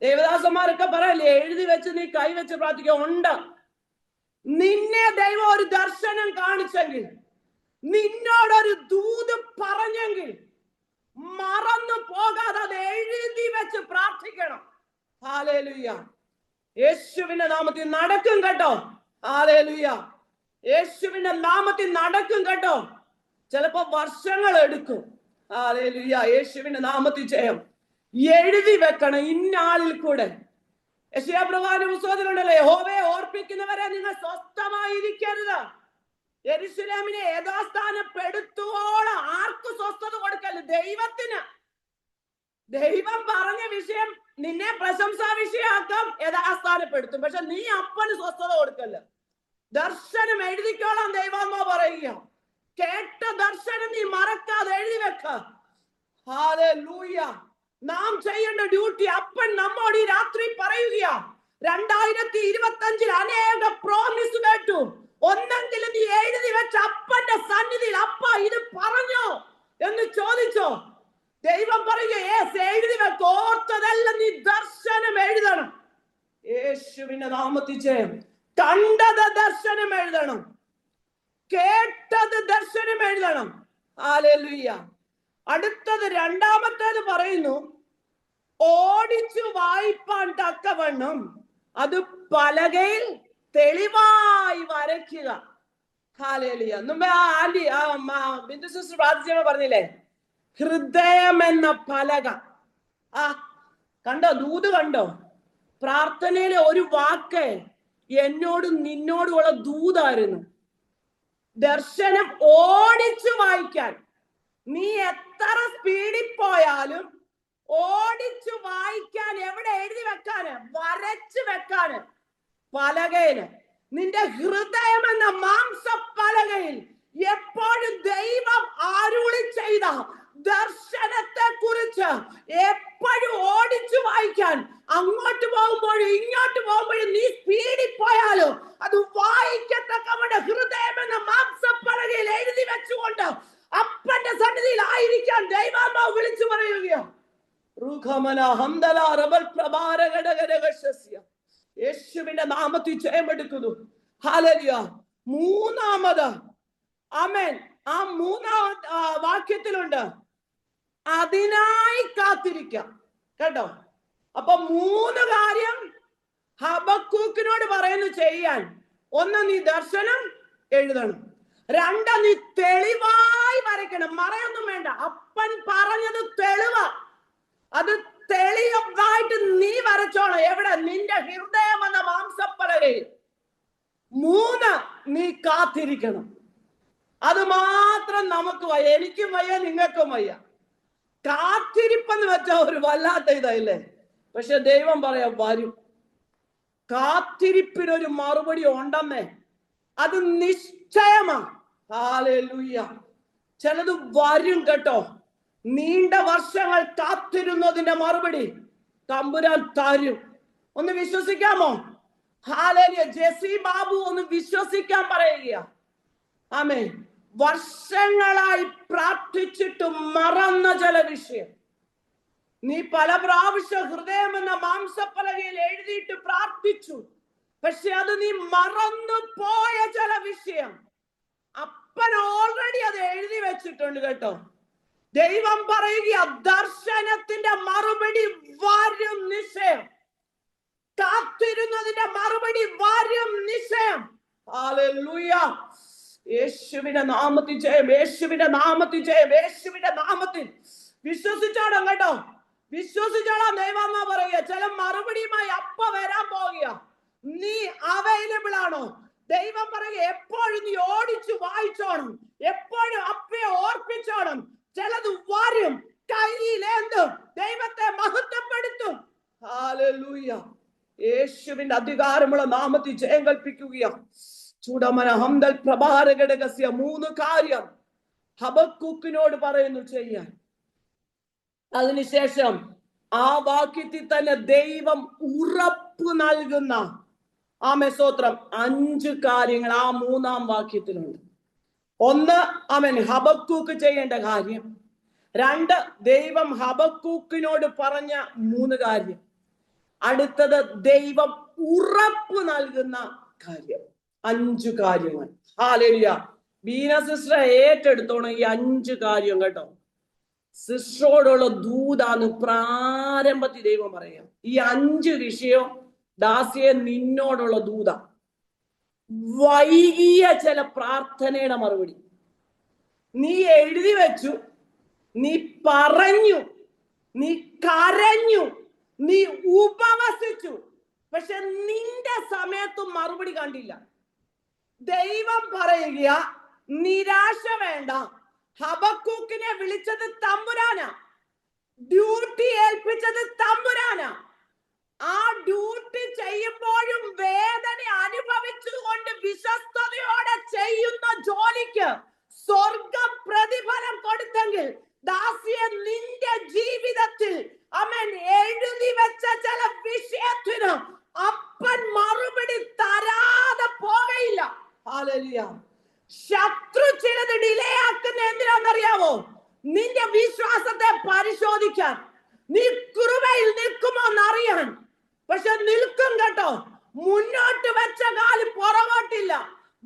ദേവദാസന്മാരൊക്കെ പറയല്ലേ എഴുതി വെച്ച് നീ കൈവച്ച് പ്രാർത്ഥിക്കുക. ഉണ്ട്. നിന്നെ ദൈവം ഒരു ദർശനം കാണിച്ചെങ്കിൽ, നിന്നോടൊരു ദൂത് പറഞ്ഞെങ്കിൽ മറന്നു പോകാതെ അത് എഴുതി വെച്ച് പ്രാർത്ഥിക്കണം. ഹല്ലേലൂയ. യേശുവിന്റെ നാമത്തിൽ നടക്കും കേട്ടോ. ഹല്ലേലൂയ. യേശുവിന്റെ നാമത്തിൽ നടക്കും കേട്ടോ. ചിലപ്പോ വർഷങ്ങൾ എടുക്കും. ഹല്ലേലൂയ. യേശുവിന്റെ നാമത്തിൽ ജയം. എഴുതി വെക്കണം ഇന്ന ആളിൽ കൂടെ. യെശയ്യാ പ്രവാചക പുസ്തകത്തിലുണ്ടല്ലോ, യഹോവയെ ഓർപ്പിക്കുന്നവരെ നിങ്ങൾ സ്വസ്ഥമായിരിക്കരുത്. യെരൂശലേമിനെ യഥാസ്ഥാനപ്പെടുത്തുവോളം ആർക്കും സ്വസ്ഥത കൊടുക്കല്ല. ദൈവത്തിന്. ദൈവം പറഞ്ഞ വിഷയം നിന്നെ പ്രശംസാ വിഷയാക്കാം, യഥാസ്ഥാനപ്പെടുത്തും. പക്ഷെ നീ അപ്പന് സ്വസ്ഥത കൊടുക്കല്ല. ദർശനം എഴുതിക്കോളാം ദൈവാത്മാ പറയുക. കേട്ട ദർശനം നീ മറക്കാതെ എഴുതി വെക്ക. ഹല്ലേലൂയ. നാം ചെയ്യേണ്ട ഡ്യൂട്ടി അപ്പൻ നമ്മോട് ഈ രാത്രി പറയുക. 2025 അനേക പ്രോമിസ് കേട്ടു. ഒന്നെങ്കിലും നീ എഴുതി വെച്ച അപ്പന്റെ സന്നിധിയിൽ അപ്പ ഇത് പറഞ്ഞോ എന്ന് ചോദിച്ചോ. ദൈവം പറയുക എഴുതി വെക്ക. ഓർത്തതെല്ലാം നീ ദർശനം എഴുതണം. യേശുവിന്റെ നാമത്തിൽ ജയം. കണ്ടത് ദർശനം എഴുതണം. കേട്ടത് ദർശനം എഴുതണം. ഹല്ലേലൂയ. അടുത്തത് രണ്ടാമത്തേത് പറയുന്നു, ഓടിച്ചു വായിപ്പാൻ തക്കവണ്ണം അത് പലകയിൽ തെളിവായി വരയ്ക്കുക. ഹല്ലേലൂയ. മുമ്പേ ആന്റി ബിന്ദു സിസ്റ്റർ പ്രാർത്ഥിച്ചപ്പോൾ പറഞ്ഞില്ലേ, ഹൃദയം എന്ന പലക. കണ്ടോ, ദൂത് കണ്ടോ? പ്രാർത്ഥനയിലെ ഒരു വാക്ക് എന്നോടും നിന്നോടുമുള്ള ദൂതായിരുന്നു. ദർശനം ഓടിച്ചു വായിക്കാൻ. നീ എത്ര സ്പീഡിൽ പോയാലും ഓടിച്ചു വായിക്കാൻ എവിടെ എഴുതി വെക്കാന്? വരച്ചു വെക്കാന്, പലകയില്. നിന്റെ ഹൃദയം എന്ന മാംസപ്പലകയിൽ എപ്പോഴും ദൈവം അരുളി ചെയ്ത ദർശനത്തെ കുറിച്ച് എപ്പോഴും ഓടിച്ചു വായിക്കാൻ. അങ്ങോട്ട് പോകുമ്പോഴും ഇങ്ങോട്ട് പോകുമ്പോഴും നീ സ്പീഡിൽ പോയാലും അത് വായിക്കത്തക്കവണ്ണം ഹൃദയം എന്ന മാംസപ്പലകയിൽ എഴുതി വെച്ചുകൊണ്ട് അപ്പന്റെ സന്നിധിയിൽ ആയിരിക്കാൻ ദൈവാത്മാവ് വിളിച്ചു പറയുകയാണ്. യേശുവിന്റെ നാമത്തിൽ ജയമെടുക്കുന്നു. ഹല്ലേലൂയ. മൂന്നാമത് ആമേൻ, ആ മൂന്നാം വാക്യത്തിലുണ്ട്, അതിനായി കാത്തിരിക്കാം. കേട്ടോ? അപ്പൊ 3 കാര്യം ഹബക്കൂക്കിനോട് പറയുന്നു ചെയ്യാൻ. 1, നീ ദർശനം എഴുതണം. 2, നീ തെളിവായി വരയ്ക്കണം. മറയൊന്നും വേണ്ട. അപ്പൻ പറഞ്ഞത് തെളിവാ. അത് തെളിവായിട്ട് നീ വരച്ചോണം. എവിടെ? നിന്റെ ഹൃദയം എന്ന മാംസപ്പലകയിൽ. 3, നീ കാത്തിരിക്കണം. അത് മാത്രം നമുക്ക് വയ്യ. എനിക്കും വയ്യ, നിങ്ങൾക്കും വയ്യ. കാത്തിരിപ്പെന്ന് വെച്ചാൽ ഒരു വല്ലാത്ത ഇതായില്ലേ? പക്ഷെ ദൈവം പറയാം, വരും. കാത്തിരിപ്പിനൊരു മറുപടി ഉണ്ടെന്നേ, അത് നിശ്ചയമാ. ഹല്ലേലൂയ. ചിലത് വരും കേട്ടോ. നീണ്ട വർഷങ്ങൾ കാത്തിരുന്നതിന്റെ മറുപടി തമ്പുരാൻ തരും. ഒന്ന് വിശ്വസിക്കാമോ? ഹല്ലേലൂയ. ജെസി ബാബു ഒന്ന് വിശ്വസിക്കാൻ പറയുക. ആമേൻ. വർഷങ്ങളായി പ്രാർത്ഥിച്ചിട്ട് മറന്ന ചില വിഷയം നീ പല പ്രാവശ്യം ഹൃദയം എന്ന മാംസപ്പലകയിൽ എഴുതിയിട്ട് പ്രാർത്ഥിച്ചു, പക്ഷെ അത് നീ മറന്നു പോയ ചില വിഷയം അപ്പൻ ഓൾറെഡി അത് എഴുതി വെച്ചിട്ടുണ്ട് കേട്ടോ. ദൈവം പറയുക, ദർശനത്തിന്റെ മറുപടി വരും നിശ്ചയം. കാത്തിരുന്നതിന്റെ മറുപടി വരും നിശ്ചയം. ഹല്ലേലൂയ. യേശുവിന്റെ നാമത്തിൽ ജയം, യേശുവിന്റെ നാമത്തിൽ ജയം, യേശുവിന്റെ നാമത്തിൽ. വിശ്വസിച്ചോണം കേട്ടോ, വിശ്വസിച്ചോളാം. ദൈവമാ പറയുക, ചില മറുപടിയുമായി അപ്പ വരാൻ പോകുക. നീ അവൈലബിൾ ആണോ? ദൈവം പറയുക, എപ്പോഴും നീ ഓടിച്ചു വായിച്ചോണം, എപ്പോഴും അപ്പയെ ഓർപ്പിച്ചോണം. ചിലത് വരും, കയ്യിലേന്തും, ദൈവത്തെ മഹത്വപ്പെടുത്തും. ഹല്ലേലൂയ. യേശുവിന്റെ അധികാരമുള്ള നാമത്തിൽ ജയം കൽപ്പിക്കുകയാണ്. ചൂടമന ഹംദൽ പ്രഭാരഘടകസ്യ 3 കാര്യം ഹബക്കൂക്കിനോട് പറയുന്നു ചെയ്യാൻ. അതിനുശേഷം ആ വാക്യത്തിൽ തന്നെ ദൈവം ഉറപ്പ് നൽകുന്ന സ്തോത്രം 5 കാര്യങ്ങൾ ആ 3-ാം വാക്യത്തിലുണ്ട്. 1, അവൻ ഹബക്കൂക്ക് ചെയ്യേണ്ട കാര്യം. 2, ദൈവം ഹബക്കൂക്കിനോട് പറഞ്ഞ 3 കാര്യം. അടുത്തത് ദൈവം ഉറപ്പ് നൽകുന്ന കാര്യം. 5 കാര്യങ്ങൾ. ഹല്ലേലൂയ. ബീന സിസ്റ്റർ ഏറ്റെടുത്തോണം ഈ 5 കാര്യം കേട്ടോ. സിസ്റ്ററോടുള്ള ദൂതാണ് പ്രാരംഭത്തിൽ ദൈവം പറയാം. ഈ 5 വിഷയം ദാസിയെ നിന്നോടുള്ള ദൂത. വൈകിയ ചില പ്രാർത്ഥനയുടെ മറുപടി നീ എഴുതി വെച്ചു, നീ പറഞ്ഞു, നീ കരഞ്ഞു, നീ ഉപവസിച്ചു, പക്ഷെ നിന്റെ സമയത്തും മറുപടി കണ്ടില്ല. ദൈവം പറയുക, നിരാശ വേണ്ട. ഹബക്കൂക്കിനെ വിളിച്ചത് തമ്പുരാനാ, ഡ്യൂട്ടി ഏൽപ്പിച്ചത് തമ്പുരാനാ. ആ ഡ്യൂട്ടി ചെയ്യുമ്പോഴും വേദന അനുഭവിച്ചുകൊണ്ട് വിശ്വസ്തയോടെ ചെയ്യുന്ന ജോലിക്ക് സ്വർഗം പ്രതിഫലം കൊടുത്തെങ്കിൽ ദാസിയെ നിന്റെ ജീവിതത്തിൽ അവൻ എഴുതി വെച്ച ചില വിഷയത്തിന് അപ്പൻ മറുപടി തരാതെ പോകയില്ല. ഹല്ലേലൂയ. ശത്രു ചിലത് ഡിലേ ആക്കുന്ന എന്തിനാണെന്നറിയാവോ? നിന്റെ വിശ്വാസത്തെ പരിശോധിക്കാൻ. നീ കൃപയിൽ നിൽക്കുമോ എന്നറിയാൻ. പക്ഷെ നിൽക്കും കേട്ടോ. മുന്നോട്ട് വെച്ച കാല് പുറകോട്ടില്ല.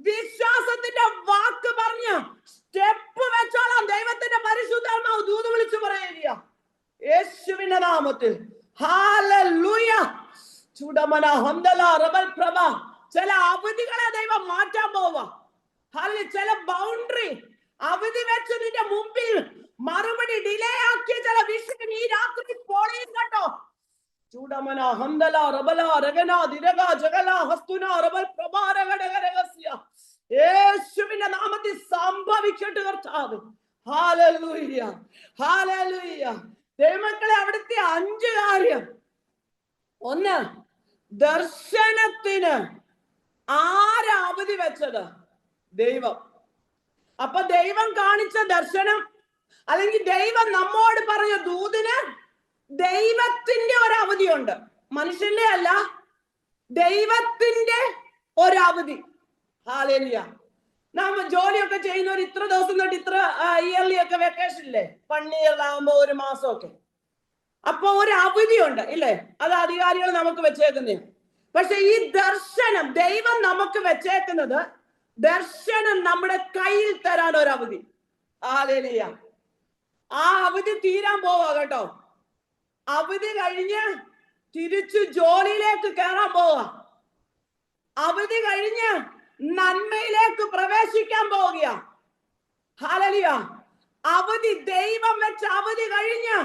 വിശ്വാസത്തിന്റെ വാക്ക് പറഞ്ഞ് സ്റ്റെപ്പ് വെച്ചോളാം. ദൈവത്തിന്റെ പരിശുദ്ധാത്മാവ് ദൂത് വിളിച്ചു പറയുക യേശുവിന്റെ നാമത്തിൽ. ഹല്ലേലൂയ. ചൂടമന ഹംദല റബൽ പ്രഭ. ചില അവധികളെ ദൈവം മാറ്റാൻ പോവാ. ചില ബൗണ്ടറി അവധി വെച്ച് നിന്റെ മുമ്പിൽ മറുപടി ഡിലേ ആക്കിയ ചില വിഷയം ഈ രാത്രി പൊളിയും കേട്ടോ. ചൂടമന ഹംദല റബല രഗന ദിരഗ ജഗല ഹസ്തുന റബൽ പ്രഭ രഗടഗരഗസ്യ. യേശുവിന്റെ നാമത്തിൽ സംഭവിക്കട്ടെ കർത്താവ്. Hallelujah, hallelujah. ദൈവമക്കളെ, അവിടുത്തെ 5 കാര്യം. 1, ദർശനത്തിന് ആരാ അവധി വെച്ചത്? ദൈവം. അപ്പൊ ദൈവം കാണിച്ച ദർശനം അല്ലെങ്കിൽ ദൈവം നമ്മോട് പറഞ്ഞ ദൂതിന് ദൈവത്തിന്റെ ഒരവധിയുണ്ട്, മനുഷ്യന്റെ അല്ല, ദൈവത്തിന്റെ ഒരവധി. ഹല്ലേലൂയ. നാം ജോലിയൊക്കെ ചെയ്യുന്നവർ ഇത്ര ദിവസം തൊട്ട് ഇത്ര ഇയർലി ഒക്കെ വെക്കേഷൻ ഇല്ലേ, 1 ഇയർ ആകുമ്പോ 1 മാസമൊക്കെ. അപ്പൊ ഒരു അവധിയുണ്ട് ഇല്ലേ, അത് അധികാരികൾ നമുക്ക് വെച്ചേക്കുന്നേ. പക്ഷെ ഈ ദർശനം ദൈവം നമുക്ക് വെച്ചേക്കുന്നത്, ദർശനം നമ്മുടെ കയ്യിൽ തരാൻ ഒരു അവധി. ഹല്ലേലൂയ. ആ അവധി തീരാൻ പോവാ കേട്ടോ. അവധി കഴിഞ്ഞ് തിരിച്ചു ജോലിയിലേക്ക് കയറാൻ പോവാ. അവധി കഴിഞ്ഞ് നന്മയിലേക്ക് പ്രവേശിക്കാൻ പോവുക. ഹല്ലേലൂയ. അവധി ദൈവം വെച്ച അവധി കഴിഞ്ഞ്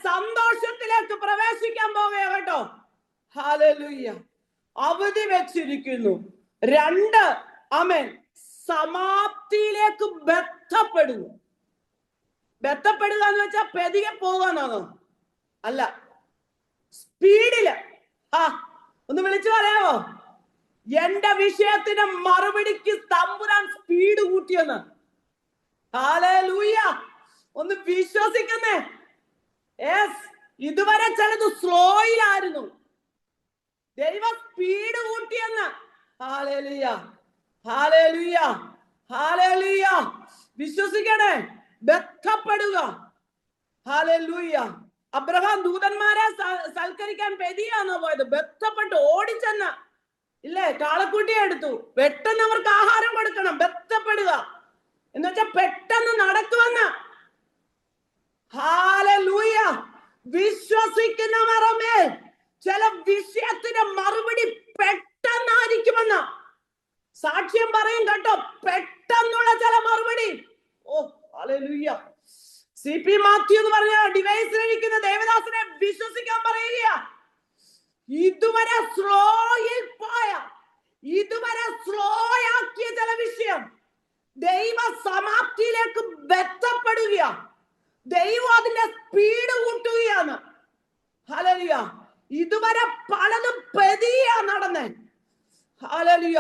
സന്തോഷത്തിലേക്ക് പ്രവേശിക്കാൻ പോവുക കേട്ടോ. ഹല്ലേലൂയ. അവധി വെച്ചിരിക്കുന്നു. 2, ആമേൻ, സമാപ്തിയിലേക്ക് ബന്ധപ്പെടുന്നു. ബന്ധപ്പെടുക എന്ന് വെച്ചാൽ പെതിയെ പോകാന്നാണോ? അല്ല, സ്പീഡില്. ഒന്ന് വിളിച്ചു പറയാമോ? എന്റെ വിഷയത്തിന് മറുപടിക്ക് തമ്പുരാൻ സ്പീഡ് കൂട്ടിയെന്ന്. ഹല്ലേലൂയ. ഒന്ന് വിശ്വസിക്കുന്നേ. ഇതുവരെ ചിലത് സ്ലോയിലായിരുന്നു, ദൈവം സ്പീഡ് കൂട്ടിയെന്ന്. Hallelujah, hallelujah, hallelujah. വിശ്വസിക്കണേ, ബന്ധപ്പെടുക. ഹല്ലേലൂയ. അബ്രഹാം ദൂതന്മാരെ സൽക്കരിക്കാൻ പെതിയാണോ പോയത്? ബന്ധപ്പെട്ട് ഓടിച്ചെന്ന ഇല്ലേ, കാളക്കുട്ടിയെ എടുത്തു. പെട്ടെന്ന് അവർക്ക് ആഹാരം കൊടുക്കണം. ബന്ധപ്പെടുക എന്ന് വെച്ചാൽ പെട്ടെന്ന് നടക്കുമെന്ന്. ഹല്ലേലൂയ. വിശ്വസിക്കുന്നവരുടെ മേൽ ചില വിഷയത്തിന് മറുപടി പെട്ടെന്നായിരിക്കുമെന്ന് സാക്ഷ്യം പറയും കേട്ടോ. പെട്ടെന്നുള്ള ചില മറുപടി. ഓ ഹല്ലേലൂയ. CP മാത്യു എന്ന് പറഞ്ഞ ഡിവൈസിലിരിക്കുന്ന ദേവദാസനെ വിശ്വസിക്കാൻ പറയുക. ഇതുവരെ സ്ലോയിൽ പോയ, ഇതുവരെ സ്ലോ ആക്കിയ ചില വിഷയം ദൈവ സമാപ്തിയിലേക്ക് ബന്ധപ്പെടുക. ദൈവം അതിന്റെ സ്പീഡ് കൂട്ടുകയാണ്. ഹല്ലേലൂയ. ഇതുവരെ പലതും പെതിയാ നടന്നേ. ഹല്ലേലൂയ.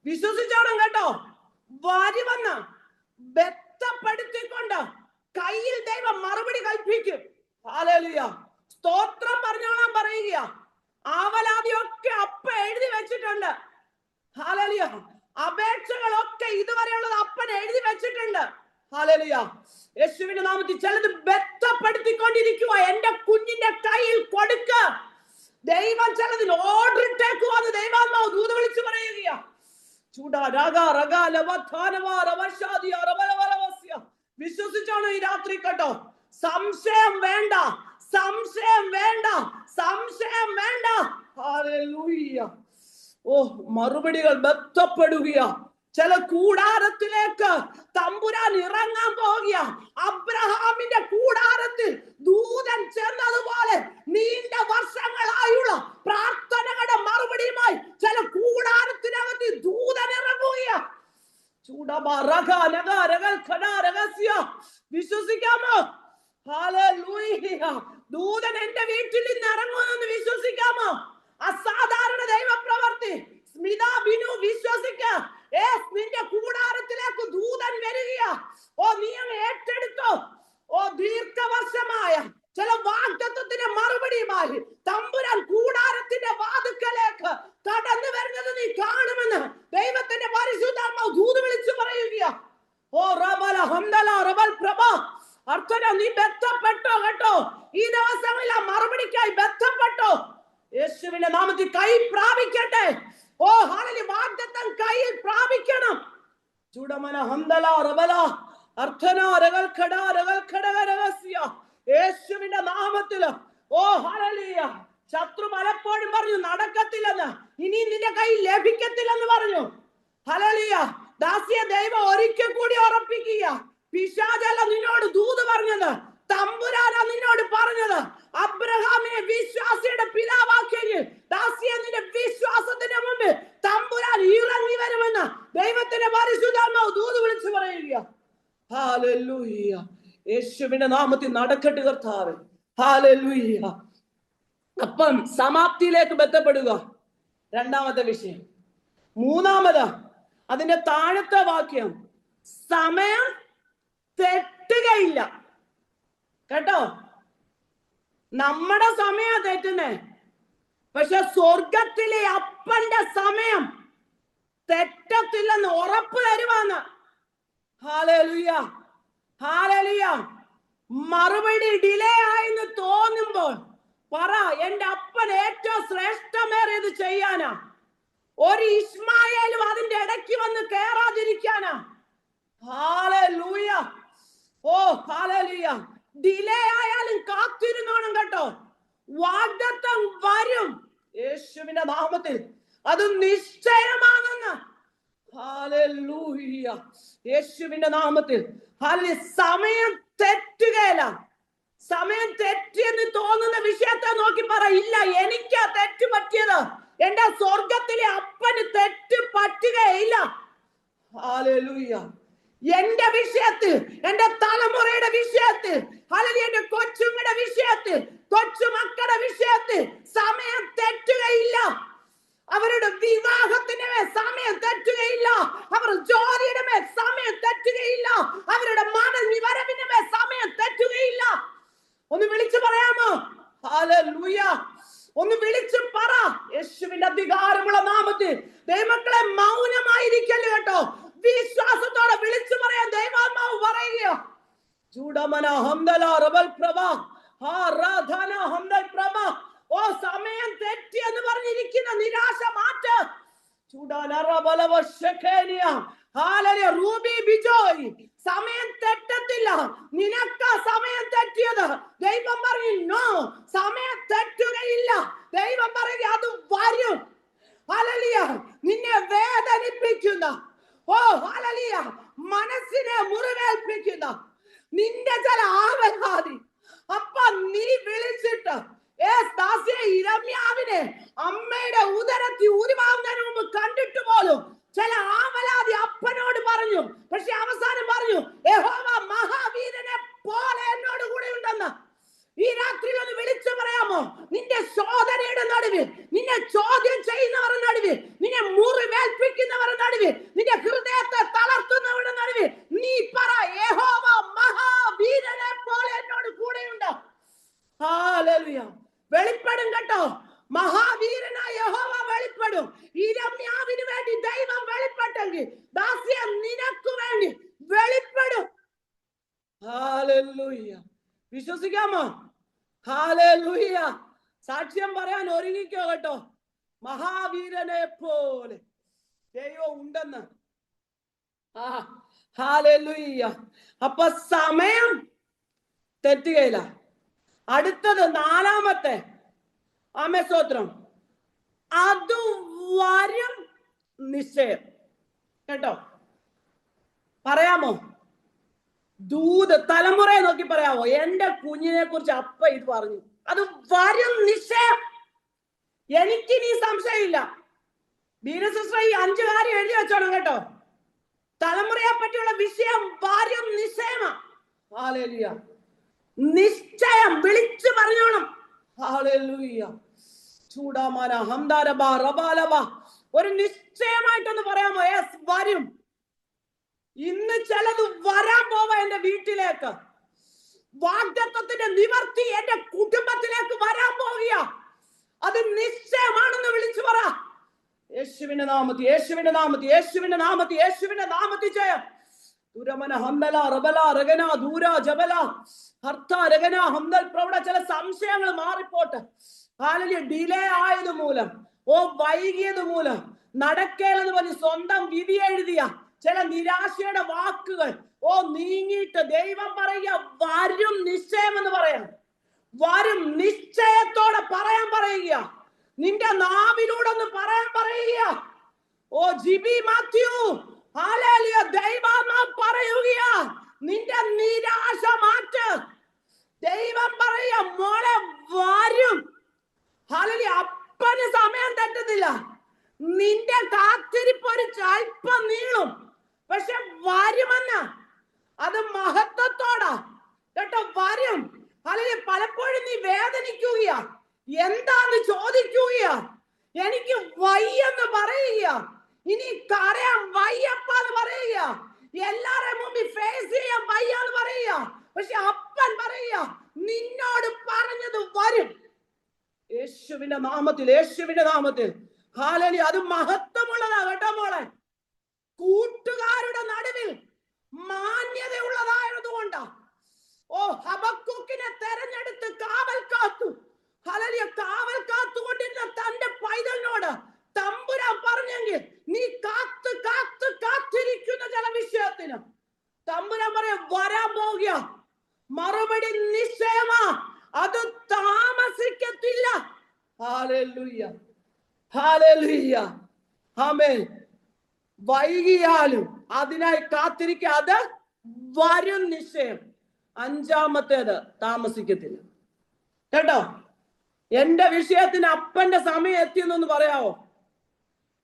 വിശ്വസിച്ചോണം കേട്ടോ. വരുമെന്ന് ബന്ധപ്പെടുത്തിക്കൊണ്ട് കയ്യിൽ ദൈവം മറുപടി കൽപ്പിക്കും. ഹല്ലേലൂയ. സ്തോത്രം പറഞ്ഞോളാൻ പറയുക. ആവലാതിയൊക്കെ അപ്പ എഴുതി വെച്ചിട്ടുണ്ട്. ഹല്ലേലൂയ. അപേക്ഷകളൊക്കെ ഇതുവരെയുള്ളത് അപ്പൻ എഴുതി വെച്ചിട്ടുണ്ട്. ഹല്ലേലൂയ. യേശുവിന്റെ നാമത്തിൽ ചിലത് ബന്ധപ്പെടുത്തിക്കൊണ്ടിരിക്കുക. എന്റെ കുഞ്ഞിന്റെ കയ്യിൽ കൊടുക്ക. ദൈവം ചിലതിന് ഓർഡർ ഇട്ടേക്കുവാന്ന് ദൈവാത്മാവ് ദൂത് വിളിച്ചു പറയുക. വിശ്വസിച്ചാണോ ഈ രാത്രി കേട്ടോ? സംശയം വേണ്ട, സംശയം വേണ്ട, സംശയം വേണ്ട. ഹല്ലേലൂയ. ഓ, മറുപടികൾ ബന്ധപ്പെടുക. ചില കൂടാരത്തിലേക്ക് തമ്പുരാൻ ഇറങ്ങാൻ പോകുക. അബ്രഹാമിന്റെ കൂടാരത്തിൽ ദൂതൻ ചെന്നതുപോലെ നീണ്ട വർഷങ്ങളായുള്ള പ്രാർത്ഥനകളുടെ മറുപടിയുമായി ചില കൂടാരത്തിനകത്ത് ദൂതൻ ഇറങ്ങുക. വിശ്വസിക്കാമോ? ഹല്ലേലൂയ. ദൂതൻ എന്റെ വീട്ടിൽ നിന്ന് ഇറങ്ങുമെന്ന് വിശ്വസിക്കാമോ? അസാധാരണ ദൈവപ്രവർത്തി. സ്മിത ബിനു വിശ്വസിക്ക. നിന്റെ കൂടാരത്തിലേക്ക് ദൂതൻ വരിക. ഓ, നീ അങ്ങ് ഏറ്റെടുത്തോ. ഓ, ദീർഘവർഷമായ ചില വാഗ്ദത്തത്തിന്റെ മറുപടിയുമായി തമ്പുരാൻ കൂടാരത്തിന്റെ വാതുക്കലേക്ക് കടന്നു വരുന്നത് നീ കാണുമെന്ന് ദൈവത്തിന്റെ പരിശുദ്ധാത്മാവ് ദൂത് വിളിച്ചു പറയുക. ഓ റബല ഹംദല റബൽ പ്രഭ. അർത്ഥന നീ ബന്ധപ്പെട്ടോ കേട്ടോ. ഈ ദിവസങ്ങളിൽ ആ മറുപടിക്കായി ബന്ധപ്പെട്ടോ. യേശുവിന്റെ നാമത്തിൽ കൈ പ്രാപിക്കട്ടെ. ഓ ഹല്ലേലൂയ, വാഗ്ദത്തം കയ്യിൽ പ്രാപിക്കണം. ചുടമന ഹംദല റബല അർത്ഥന രഗൽ ഖട രഗൽ ഖടക രഹസ്യ യേശുവിന്റെ നാമത്തില്. ഓ ഹല്ലേലൂയ. ശത്രു പലപ്പോഴും പറഞ്ഞു നടക്കത്തില്ലെന്ന്, ഇനി നിന്റെ കയ്യിൽ ലഭിക്കത്തില്ലെന്ന് പറഞ്ഞു. ഹല്ലേലൂയ. ദാസിയെ ദൈവം ഒരിക്കൽ കൂടി ഉറപ്പിക്കുക. പിശാചല്ല നിന്നോട് ദൂത് പറഞ്ഞത്, തമ്പുരാനാ നിന്നോട് പറഞ്ഞത്. അബ്രഹാമിനെ വിശ്വാസിയുടെ പിതാവാക്കിയെങ്കിൽ ദാസിയെ നിന്റെ വിശ്വാസത്തിന് മുമ്പ് തമ്പുരാൻ ഇറങ്ങി വരുമെന്ന് ദൈവത്തിന്റെ പരിശുദ്ധാത്മാവ് ദൂത് വിളിച്ചു പറയുക. ഹല്ലേലൂയ. യേശുവിന്റെ നാമത്തിൽ നടക്കട്ടെ കർത്താവേ. ഹല്ലേലൂയ. അപ്പം സമാപ്തിയിലേക്ക് ബന്ധപ്പെടുക, രണ്ടാമത്തെ വിഷയം. മൂന്നാമത് അതിന്റെ താഴത്തെ വാക്യം, സമയം തെറ്റുകയില്ല. കേട്ടോ, നമ്മുടെ സമയം തെറ്റുന്നേ, പക്ഷെ സ്വർഗത്തിലെ അപ്പന്റെ സമയം തെറ്റത്തില്ലെന്ന് ഉറപ്പ് തരുവാന്ന്. Hallelujah, hallelujah. മറുപടി ഡിലേ ആയെന്ന് തോന്നുമ്പോൾ പറ, എന്റെ അപ്പൻ ഏറ്റവും ശ്രേഷ്ഠമേറിയത് ചെയ്യാനാ. ഒരു ഇസ്മായേലും അതിന്റെ ഇടയ്ക്ക് വന്ന് കേറാതിരിക്കാനാ. ഹല്ലേലൂയ. ഓ ഹല്ലേലൂയ. ഡിലേ ആയാലും കാത്തിരുന്നോണം കേട്ടോ, വാഗ്ദത്തം വരും യേശുവിന്റെ നാമത്തിൽ. അത് നിശ്ചയമാണെന്ന്. ഹല്ലേലൂയ. യേശുവിന്റെ നാമത്തിൽ. ഹല്ലേലൂയ. സമയം തെറ്റുകയില്ല. സമയം തെറ്റിയെന്ന് തോന്നുന്ന വിഷയത്തെ നോക്കി പറ, ഇല്ല, എനിക്കാ തെറ്റ് പറ്റിയത്, എന്റെ സ്വർഗത്തിലെ അപ്പന് തെറ്റ് പറ്റുകയില്ല. ഹല്ലേലൂയ. എന്റെ വിഷയത്തിൽ, എന്റെ തലമുറയുടെ വിഷയത്തിൽ, ഹല്ലേലൂയ, എന്റെ കൊച്ചുങ്ങളുടെ വിഷയത്തിൽ, കൊച്ചുമക്കളുടെ വിഷയത്തിൽ സമയം തെറ്റുകയില്ല. അവരുടെ വിവാഹത്തിന് മേൽ സമയം തെറ്റുകയില്ല. അവർ ജോലിയുടെ മേൽ സമയം തെറ്റുകയില്ല. അവരുടെ മടങ്ങി വരവിന് മേൽ സമയം തെറ്റുകയില്ല. ഒന്ന് വിളിച്ചു പറയാമോ? ഹല്ലേലൂയ. ഒന്ന് വിളിച്ചു പറ, യേശുവിന്റെ അധികാരമുള്ള നാമത്തിൽ. ദൈവമക്കളെ, മൗനമായിരിക്കല്ലോ കേട്ടോ, വിശ്വാസത്തോടെ വിളിച്ചു പറയാൻ ദൈവാത്മാവ് പറയുക. ചൂടമന ഹംദല റബൽ പ്രഭ ആരാധന ഹംദൽ പ്രഭ. ഓ, സമയം തെറ്റി എന്ന് പറഞ്ഞിരിക്കുന്ന നിരാശ മാറ്റ്. ചൂടാന റബലവ ശഖേനിയ. ഹല്ലേലൂയ. റൂബി ബിജോയ്, സമയം തെറ്റത്തില്ല. നിനക്ക സമയം തെറ്റിയത്. ദൈവം പറഞ്ഞു നോ, സമയം തെറ്റുകയില്ല. ദൈവം പറയുക അത് വരും. ഹല്ലേലൂയ. നിന്നെ വേദനിപ്പിക്കുന്ന, ഓ ഹല്ലേലൂയ, മനസ്സിനെ മുറിവേൽപ്പിക്കുന്ന നിന്റെ ചില ആവലാതി, അപ്പൊ നീ വിളിച്ചിട്ട് ഇരമ്യാവിനെ അമ്മയുടെ ഉദരത്തിൽ ഉരുവാകുന്നതിന് മുമ്പ് കണ്ടിട്ട് പോലും ചില ആവലാതി അപ്പനോട് പറഞ്ഞു. പക്ഷെ അവസാനം പറഞ്ഞു, യഹോവ മഹാവീരനെ പോലെ എന്നോട് കൂടെ ഉണ്ടെന്ന്. ഈ രാത്രി ഒന്ന് വിളിച്ചു പറയാമോ? നിന്റെ ശോധനയുടെ നടുവിൽ, നിന്നെ ചോദ്യം ചെയ്യുന്നവരുടെ നടുവിൽ, നിന്നെ മുറിവേൽപ്പിക്കുന്നവരുടെ നടുവിൽ, നിന്റെ ഹൃദയത്തെ തളർത്തുന്നവരുടെ നടുവിൽ നീ പറ, യഹോവ മഹാവീരനെ പോലെ എന്നോട് കൂടെയുണ്ട്. ഹല്ലേലൂയ. വെളിപ്പെടും കേട്ടോ, മഹാവീരനായ യഹോവ വെളിപ്പെടും. ഇരമ്യാവിന് വേണ്ടി ദൈവം വെളിപ്പെട്ടെങ്കിൽ ദാസിയ നിനക്ക് വേണ്ടി വെളിപ്പെടും. ഹല്ലേലൂയ. വിശ്വസിക്കാമോ? ഹല്ലേലൂയ. സാക്ഷ്യം പറയാൻ ഒരുങ്ങിക്കോ കേട്ടോ, മഹാവീരനെ പോലെ ദൈവം ഉണ്ടെന്ന്. ഹല്ലേലൂയ. അപ്പൊ സമയം തെറ്റുകയില്ല. അടുത്തത് നാലാമത്തെ, ആമേൻ സ്തോത്രം, അത് വരും നിശ്ചയം. കേട്ടോ, പറയാമോ? ദൂത് തലമുറയെ നോക്കി പറയാമോ? എന്റെ കുഞ്ഞിനെ കുറിച്ച് അപ്പ ഇത് പറഞ്ഞു, അത് വരും നിശ്ചയം. എനിക്കിനി സംശയമില്ല. ബീനസിസ്റ്റർ ഈ 5 കാര്യം എഴുതി വെച്ചോണം കേട്ടോ. തലമുറയെ പറ്റിയുള്ള വിഷയം വരും നിശ്ചയമാ. ഹല്ലേലൂയ. നിശ്ചയം വിളിച്ചു പറഞ്ഞോണം. ഹല്ലേലൂയ. ചൂടാമാന ഹംദാരബ റബാലബ. ഒരു നിശ്ചയമായിട്ടൊന്ന് പറയാമോ? യെസ്, വരും. ഇന്ന് ചിലത് വരാൻ പോവാ എന്റെ വീട്ടിലേക്ക്. വാഗ്ദത്തത്തിന്റെ നിവർത്തി എന്റെ കുടുംബത്തിലേക്ക് വരാൻ പോവുക. അത് നിശ്ചയമാണെന്ന് വിളിച്ചു പറ. യേശുവിന്റെ നാമത്തിൽ, യേശുവിന്റെ നാമത്തിൽ, യേശുവിന്റെ നാമത്തിൽ, യേശുവിന്റെ നാമത്തിൽ ജയം. ദുരമന ഹംദല റബല രഗന ദൂര ജബല ഹർത്ത രഗന ഹംദൽ പ്രൗഢ. ചില സംശയങ്ങൾ മാറിപ്പോട്ടെ. ഹല്ലേലൂയ. ഡിലേ ആയത് മൂലം, ഓ വൈകിയത് മൂലം നടക്കേലെന്ന് പറഞ്ഞ് സ്വന്തം വിധി എഴുതിയ ചില നിരാശയുടെ വാക്കുകൾ നീങ്ങിയിട്ട് ദൈവം പറയുക വരും നിശ്ചയം എന്ന് പറയാം. വരും നിശ്ചയത്തോടെ പറയാൻ പറയുക. നിന്റെ നാവിലൂടെ ഒന്ന് പറയാൻ പറയുക. ജിബി മാത്യു, ഹല്ലേലൂയ, ദൈവം പറയുക നിന്റെ നിരാശ മാറ്റ്. ദൈവം പറയുക മോളെ വരും. ഹല്ലേലൂയ, അപ്പന് സമയം തെറ്റുന്നില്ല. നിന്റെ കാത്തിരിപ്പ് ഒരു അല്പം നീളും, പക്ഷെ വരുമെന്ന്. അത് മഹത്വത്തോടാ കേട്ടോ, വരും. അല്ലെങ്കിൽ പലപ്പോഴും നീ വേദനിക്കുകയാ, എന്താന്ന് ചോദിക്കുകയാ, എനിക്ക് വയ്യെന്ന് പറയുക, ഇനി കരയാൻ വയ്യപ്പാന്ന് പറയുക, എല്ലാവരുടെ മുമ്പിൽ ഫേസ് ചെയ്യാൻ വയ്യാന്ന് പറയുക. പക്ഷെ അപ്പൻ പറയുക നിന്നോട് പറഞ്ഞത് വരും. യേശുവിന്റെ നാമത്തിൽ, യേശുവിന്റെ നാമത്തിൽ. ഹല്ലേലൂയ, അത് മഹത്വമുള്ളതാ കേട്ടോ മോളെ. കൂട്ടുകാരുടെ നടുവിൽ മാന്യതയുള്ളതായതുകൊണ്ടാ ഹബക്കൂക്കിനെ തെരഞ്ഞെടുത്ത് കാവൽ കാത്തു. ഹല്ലേലൂയ, കാവൽ കാത്തുകൊണ്ടിരുന്ന തന്റെ പൈതലിനോട് തമ്പുരാൻ പറഞ്ഞെങ്കിൽ നീ കാത്ത് കാത്ത് കാത്തിരിക്കുന്ന ചില വിഷയത്തിന് തമ്പുരാൻ പറയാം വരാൻ പോകുക. മറുപടി നിശ്ചയമാ, അത് താമസിക്കത്തില്ല. ഹല്ലേലൂയ, ഹല്ലേലൂയ, ആമേൻ. വൈകിയാലും അതിനായി കാത്തിരിക്കുക, അത് വരും നിശ്ചയം. അഞ്ചാമത്തേത് താമസിക്കത്തില്ല കേട്ടോ. എന്റെ വിഷയത്തിന് അപ്പന്റെ സമയം എത്തിയെന്നൊന്ന് പറയാവോ?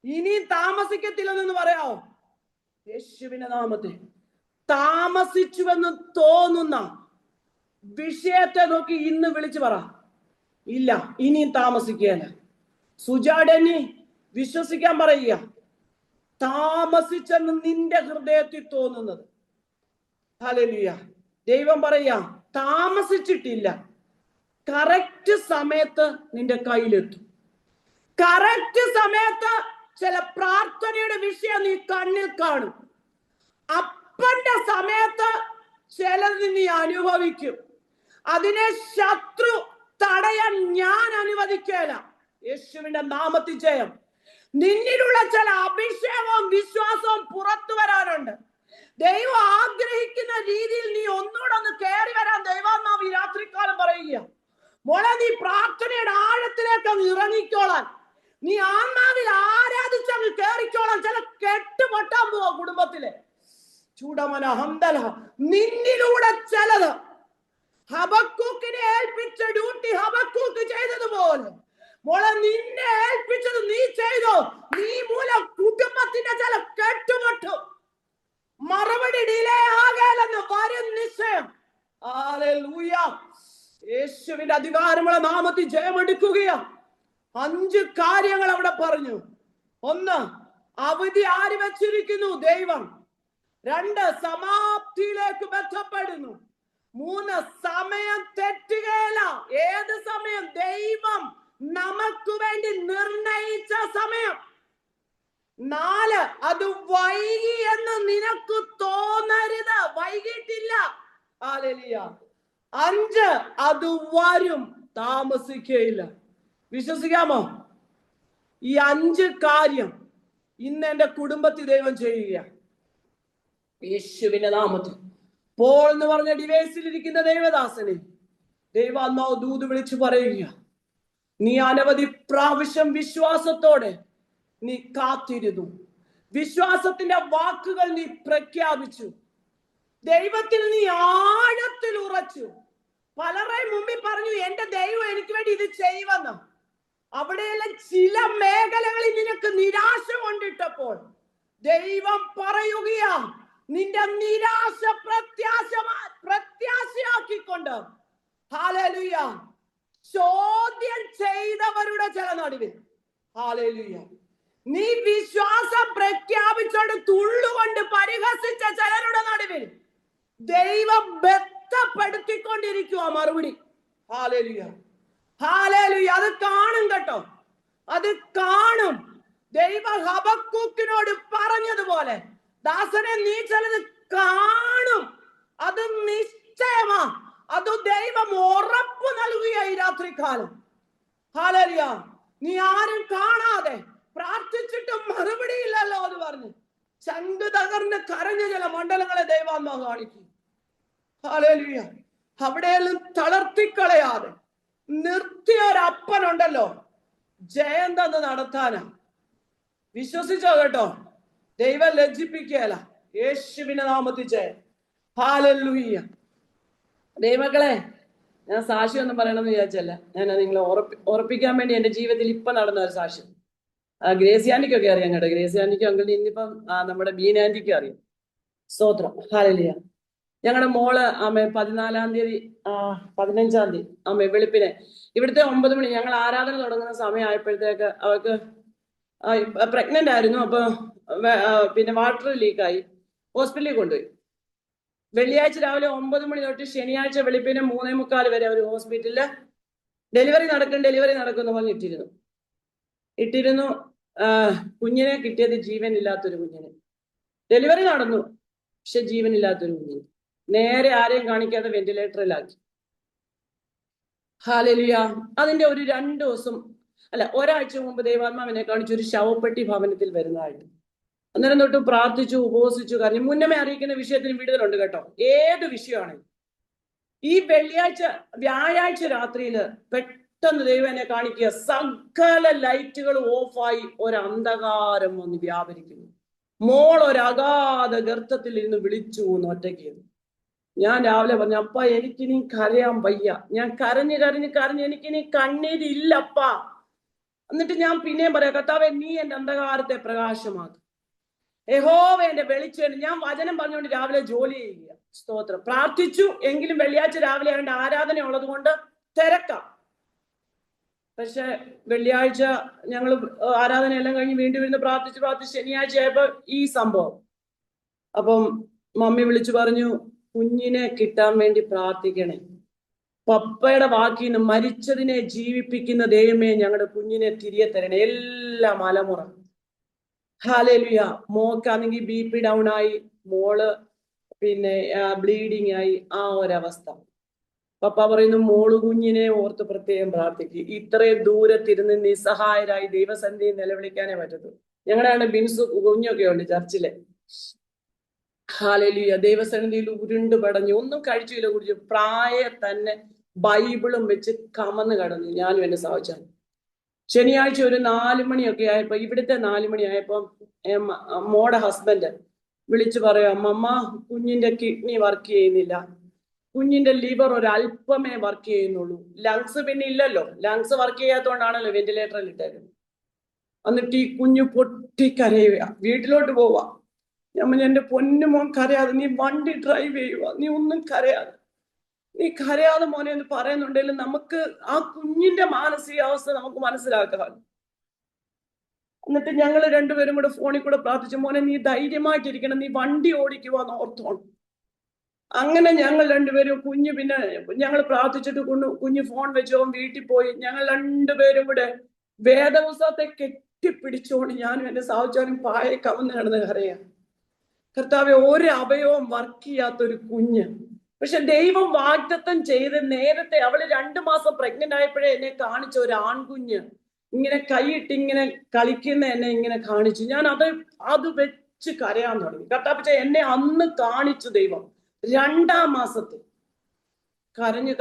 ഇനി താമസിക്കത്തില്ലെന്നൊന്ന് പറയാവോ? യേശുവിന്റെ നാമത്തിൽ. താമസിച്ചുവെന്ന് തോന്നുന്ന വിഷയത്തെ നോക്കി ഇന്ന് വിളിച്ചു പറ, ഇല്ല ഇനിയും താമസിക്കുകയല്ല. സുജാഡനി വിശ്വസിക്കാൻ പറയുക, താമസിച്ചെന്ന് നിന്റെ ഹൃദയത്തിൽ തോന്നുന്നത്. ഹല്ലേലൂയ, ദൈവം പറയാ താമസിച്ചിട്ടില്ല, കറക്റ്റ് സമയത്ത് നിന്റെ കയ്യിലെത്തും. കറക്റ്റ് സമയത്ത് ചില പ്രാർത്ഥനയുടെ വിഷയം നീ കണ്ണിൽ കാണും. അപ്പന്റെ സമയത്ത് ചിലത് നീ അനുഭവിക്കും. അതിനെ ശത്രു തടയാൻ ഞാൻ അനുവദിക്കേല. യേശുവിന്റെ നാമത്തിൽ ജയം. നിന്നിലുള്ള ചില അഭിഷേകവും വിശ്വാസവും പുറത്തു വരാനുണ്ട്. ദൈവം ആഗ്രഹിക്കുന്ന രീതിയിൽ നീ ഒന്നുകൂടെ ഒന്ന് കയറി വരാൻ ദൈവാത്മാവ് ഈ രാത്രികാലം പറയുക. മോളെ, നീ പ്രാർത്ഥനയുടെ ആഴത്തിലേക്ക് അങ്ങ് ഇറങ്ങിക്കോളാൻ, നീ ആത്മാവിൽ ആരാധിച്ചങ്ങ് കയറിക്കോളാൻ. ചില കെട്ടുപൊട്ടാൻ പോവാ കുടുംബത്തിലെ ചൂടമന ഹന്തല. നിന്നിലൂടെ ചിലത് ഹബക്കൂക്കിനെ ഏൽപ്പിച്ച ഡ്യൂട്ടി ഹബക്കൂക്ക് ചെയ്തതുപോലെ മോളെ നിന്നെ ഏൽപ്പിച്ചത് നീ ചെയ്തോ. നീ മൂലം കുടുംബത്തിന്റെ ചില കെട്ടുപൊട്ടും. മറുപടി ഡിലേ ആകേലെന്ന് വരും നിശ്ചയം. ഹല്ലേലൂയ, യേശുവിന്റെ അധികാരമുള്ള നാമത്തിൽ ജയമെടുക്കുകയാ. 5 കാര്യങ്ങൾ അവിടെ പറഞ്ഞു. 1, അവധി ആര് വെച്ചിരിക്കുന്നു? ദൈവം. 2, സമാപ്തിയിലേക്ക് ബന്ധപ്പെടുന്നു. 3, സമയം തെറ്റുകയില്ല. ഏത് സമയം? ദൈവം നമുക്ക് വേണ്ടി നിർണയിച്ച സമയം. 4, അത് വൈകി എന്ന് നിനക്ക് തോന്നരുത്, വൈകിട്ടില്ല. ഹല്ലേലൂയ. 5, അത് വരും, താമസിക്കുകയില്ല. വിശ്വസിക്കാമോ? ഈ 5 കാര്യം ഇന്ന് എന്റെ കുടുംബത്തിൽ ദൈവം ചെയ്യുക. യേശുവിന്റെ നാമത്തിൽ. പോൾ എന്ന് പറഞ്ഞ ഡിവൈസിലിരിക്കുന്ന ദൈവദാസനെ ദൈവാത്മാവ് ദൂത് വിളിച്ചു പറയുക, നീ അനവധി പ്രാവശ്യം വിശ്വാസത്തോടെ നീ കാത്തിരുന്നു. വിശ്വാസത്തിന്റെ വാക്കുകൾ നീ പ്രഖ്യാപിച്ചു. ദൈവത്തിൽ നീ ആഴത്തിൽ ഉറച്ചു. പലരുടെയും മുമ്പിൽ പറഞ്ഞു എന്റെ ദൈവം എനിക്ക് വേണ്ടി ഇത് ചെയ്യുമെന്ന്. അവിടെയെല്ലാം ചില മേഖലകളിൽ നിനക്ക് നിരാശ കൊണ്ടിട്ടപ്പോൾ ദൈവം പറയുകയാ, നിന്റെ നിരാശ പ്രത്യാശയാക്കിക്കൊണ്ട് ഹല്ലേലൂയ ചോദ്യം ചെയ്തവരുടെ ചില നടുവിൽ ഹല്ലേലൂയ നീ വിശ്വാസം പ്രഖ്യാപിച്ചോണ്ട് തുള്ളുകൊണ്ട് പരിഹസിച്ച ചിലരുടെ നടുവിൽ ദൈവം ബന്ധപ്പെടുത്തിക്കൊണ്ടിരിക്കുക മറുപടി. Hallelujah, hallelujah. അത് കാണും കേട്ടോ, അത് കാണും. ദൈവം ഹബക്കൂക്കിനോട് പറഞ്ഞതുപോലെ ദാസനെ നീ ചിലത് കാണും, അത് നിശ്ചയമാ. അത് ദൈവം ഉറപ്പ് നൽകുക ഈ രാത്രികാലം. ഹല്ലേലൂയ. നീ ആരും കാണാതെ പ്രാർത്ഥിച്ചിട്ടും മറുപടി ഇല്ലല്ലോ എന്ന് പറഞ്ഞു ചങ്ക് തകർന്ന് കരഞ്ഞ ചില മണ്ഡലങ്ങളെ ദൈവാത്മാവ് കാണിക്കും. ഹല്ലേലൂയ. അവിടെയെല്ലാം തളർത്തിക്കളയാതെ നിർത്തിയ ഒരപ്പനുണ്ടല്ലോ ജയം തന്ന് നടത്താനാ. വിശ്വസിച്ചോ കേട്ടോ, ദൈവം ലജ്ജിപ്പിക്കുകയല്ല. യേശുവിന്റെ നാമത്തിൽ ജയം. ഹല്ലേലൂയ. ദൈവമക്കളെ, ഞാൻ സാക്ഷ്യമൊന്നും പറയണമെന്ന് വിചാരിച്ചല്ല, ഞാൻ നിങ്ങളെ ഉറപ്പിക്കാൻ വേണ്ടി എന്റെ ജീവിതത്തിൽ ഇപ്പൊ നടന്ന ഒരു സാക്ഷ്യം. ഗ്രേസിയാൻറ്റിക്കൊക്കെ അറിയാം കേട്ടോ. ഗ്രേസിയാൻറ്റിക്കും അങ്കിളിന് ഇന്നിപ്പം നമ്മുടെ ബീനാൻറ്റിക്കും അറിയാം. സ്തോത്രം. ഹല്ലേലൂയ. ഞങ്ങളുടെ മോള് 14-ാം തീയതി 15-ാം തീയതി വെളുപ്പിനെ ഇവിടുത്തെ 9 മണി ഞങ്ങൾ ആരാധന തുടങ്ങുന്ന സമയമായപ്പോഴത്തേക്ക് അവർക്ക് പ്രഗ്നന്റ് ആയിരുന്നു. അപ്പൊ പിന്നെ വാട്ടർ ലീക്കായി ഹോസ്പിറ്റലിൽ കൊണ്ടുപോയി. വെള്ളിയാഴ്ച രാവിലെ 9 മണി തൊട്ട് ശനിയാഴ്ച വെളുപ്പിനെ 3:45 വരെ അവർ ഹോസ്പിറ്റലില് ഡെലിവറി നടക്കുന്നു പറഞ്ഞ് ഇട്ടിരുന്നു. കുഞ്ഞിനെ കിട്ടിയത് ജീവനില്ലാത്തൊരു കുഞ്ഞിനെ. ഡെലിവറി നടന്നു, പക്ഷെ ജീവനില്ലാത്തൊരു കുഞ്ഞിനെ നേരെ ആരെയും കാണിക്കാതെ വെന്റിലേറ്ററിലാക്കി. ഹല്ലേലൂയ. അതിന്റെ ഒരു 2 ദിവസം ഒരാഴ്ച മുമ്പ് ദൈവാത്മാവിനെ കാണിച്ചു ഒരു ശവപ്പെട്ടി ഭവനത്തിൽ വരുന്നതായിട്ട്. അന്നേരം തൊട്ട് പ്രാർത്ഥിച്ചു, ഉപവസിച്ചു, കാരണം മുന്നമേ അറിയിക്കുന്ന വിഷയത്തിന് വിടുതലുണ്ട് കേട്ടോ. ഏത് വിഷയമാണ് ഈ വ്യാഴാഴ്ച രാത്രിയില് പെട്ടെന്ന് ദൈവം എന്നെ കാണിക്കുക, സകല ലൈറ്റുകൾ ഓഫായി ഒരു അന്ധകാരം വന്ന് വ്യാപരിക്കുന്നു. മോൾ ഒരു അഗാധ ഗർത്തത്തിൽ ഇരുന്ന് വിളിച്ചു ഒറ്റയ്ക്ക്. ഞാൻ രാവിലെ പറഞ്ഞു, അപ്പ എനിക്കിനി കരയാൻ വയ്യ, ഞാൻ കരഞ്ഞ് എനിക്കിനി കണ്ണീരില്ലപ്പാ. എന്നിട്ട് ഞാൻ പിന്നെയും പറയാം, കർത്താവേ നീ എന്റെ അന്ധകാരത്തെ പ്രകാശമാക്കും, യഹോവ എന്റെ വെളിച്ചം. ഞാൻ വചനം പറഞ്ഞുകൊണ്ട് രാവിലെ ജോലി ചെയ്യുക. സ്തോത്രം. പ്രാർത്ഥിച്ചു. എങ്കിലും വെള്ളിയാഴ്ച രാവിലെ ആയതുകൊണ്ട് ആരാധന ഉള്ളത് കൊണ്ട് തിരക്കാം. പക്ഷെ വെള്ളിയാഴ്ച ഞങ്ങൾ ആരാധനയെല്ലാം കഴിഞ്ഞ് വീണ്ടും പ്രാർത്ഥിച്ച് ശനിയാഴ്ച ആയപ്പോ ഈ സംഭവം. അപ്പം മമ്മി വിളിച്ചു പറഞ്ഞു, കുഞ്ഞിനെ കിട്ടാൻ വേണ്ടി പ്രാർത്ഥിക്കണേ. പപ്പയുടെ വാക്കിന്ന് മരിച്ചതിനെ ജീവിപ്പിക്കുന്ന ദൈവമേ ഞങ്ങളുടെ കുഞ്ഞിനെ തിരികെ തരണേ. എല്ലാം അലമുറ. ഹല്ലേലൂയ. മോക്കാണെങ്കിൽ BP ഡൗൺ ആയി, മോള് പിന്നെ ബ്ലീഡിങ് ആയി. ആ ഒരവസ്ഥ. പപ്പ പറയുന്നു, മോള് കുഞ്ഞിനെ ഓർത്ത് പ്രത്യേകം പ്രാർത്ഥിക്കുക. ഇത്രയും ദൂരത്തിരുന്ന് നിസ്സഹായരായി ദൈവസന്നിധി നിലവിളിക്കാനേ പറ്റത്തുള്ളൂ. ഞങ്ങളുടെ ബിൻസു കുഞ്ഞൊക്കെ ഉണ്ട് ചർച്ചിലെ. ഹല്ലേലൂയ. ദൈവസന്നിധിയിൽ ഉരുണ്ടു പടഞ്ഞു, ഒന്നും കഴിച്ചില്ല, കുടിച്ചു. തന്നെ ബൈബിളും വെച്ച് കമന്ന് കടന്നു. ഞാനും എന്നെ സഹായിച്ചാൽ. ശനിയാഴ്ച ഒരു 4 മണിയൊക്കെ ആയപ്പോ, ഇവിടുത്തെ 4 മണി ആയപ്പോ മോടെ ഹസ്ബൻഡ് വിളിച്ചു പറയാം, അമ്മ കുഞ്ഞിന്റെ കിഡ്നി വർക്ക് ചെയ്യുന്നില്ല, കുഞ്ഞിന്റെ ലിവർ ഒരല്പമേ വർക്ക് ചെയ്യുന്നുള്ളൂ, ലങ്സ് പിന്നെ ഇല്ലല്ലോ, ലങ്സ് വർക്ക് ചെയ്യാത്തതുകൊണ്ടാണല്ലോ വെന്റിലേറ്ററിൽ ഇട്ടേക്കുന്നത്. എന്നിട്ട് ഈ കുഞ്ഞു പൊട്ടിക്കരയുക. വീട്ടിലോട്ട് പോവാ. ഞാൻ എന്റെ പൊന്നുമോൻ കരയാതെ, നീ വണ്ടി ഡ്രൈവ് ചെയ്യുക, നീ ഒന്നും കരയാതെ മോനെ എന്ന് പറയുന്നുണ്ടെങ്കിലും നമുക്ക് ആ കുഞ്ഞിന്റെ മാനസികാവസ്ഥ നമുക്ക് മനസ്സിലാക്കാം. എന്നിട്ട് ഞങ്ങൾ രണ്ടുപേരും കൂടെ ഫോണിൽ കൂടെ പ്രാർത്ഥിച്ചു, മോനെ നീ ധൈര്യമായിട്ടിരിക്കണം, നീ വണ്ടി ഓടിക്കുവാന്ന് ഓർത്തോണം. അങ്ങനെ ഞങ്ങൾ രണ്ടുപേരും പിന്നെ ഞങ്ങൾ പ്രാർത്ഥിച്ചിട്ട് കുഞ്ഞ് ഫോൺ വെച്ചോ വീട്ടിൽ പോയി. ഞങ്ങൾ രണ്ടുപേരും കൂടെ വേദപുസ്തകത്തെ കെട്ടിപ്പിടിച്ചോണ്ട് ഞാനും എന്റെ സാഹചര്യം പായെ കവന്ന് കിടന്ന് കരയാ. കർത്താവെ, ഒരു അവയവം വർക്ക് ചെയ്യാത്തൊരു കുഞ്ഞ്. പക്ഷെ ദൈവം വാഗ്ദത്തം ചെയ്ത് നേരത്തെ അവള് 2 മാസം പ്രഗ്നന്റ് ആയപ്പോഴേ എന്നെ കാണിച്ച ഒരു ആൺകുഞ്ഞ് ഇങ്ങനെ കൈയിട്ട് ഇങ്ങനെ കളിക്കുന്ന എന്നെ ഇങ്ങനെ കാണിച്ചു. ഞാൻ അത് വെച്ച് കരയാൻ തുടങ്ങി. കർത്താവ് എന്നെ അന്ന് കാണിച്ചു ദൈവം. 2-ാം മാസത്തിൽ കരഞ്ഞ്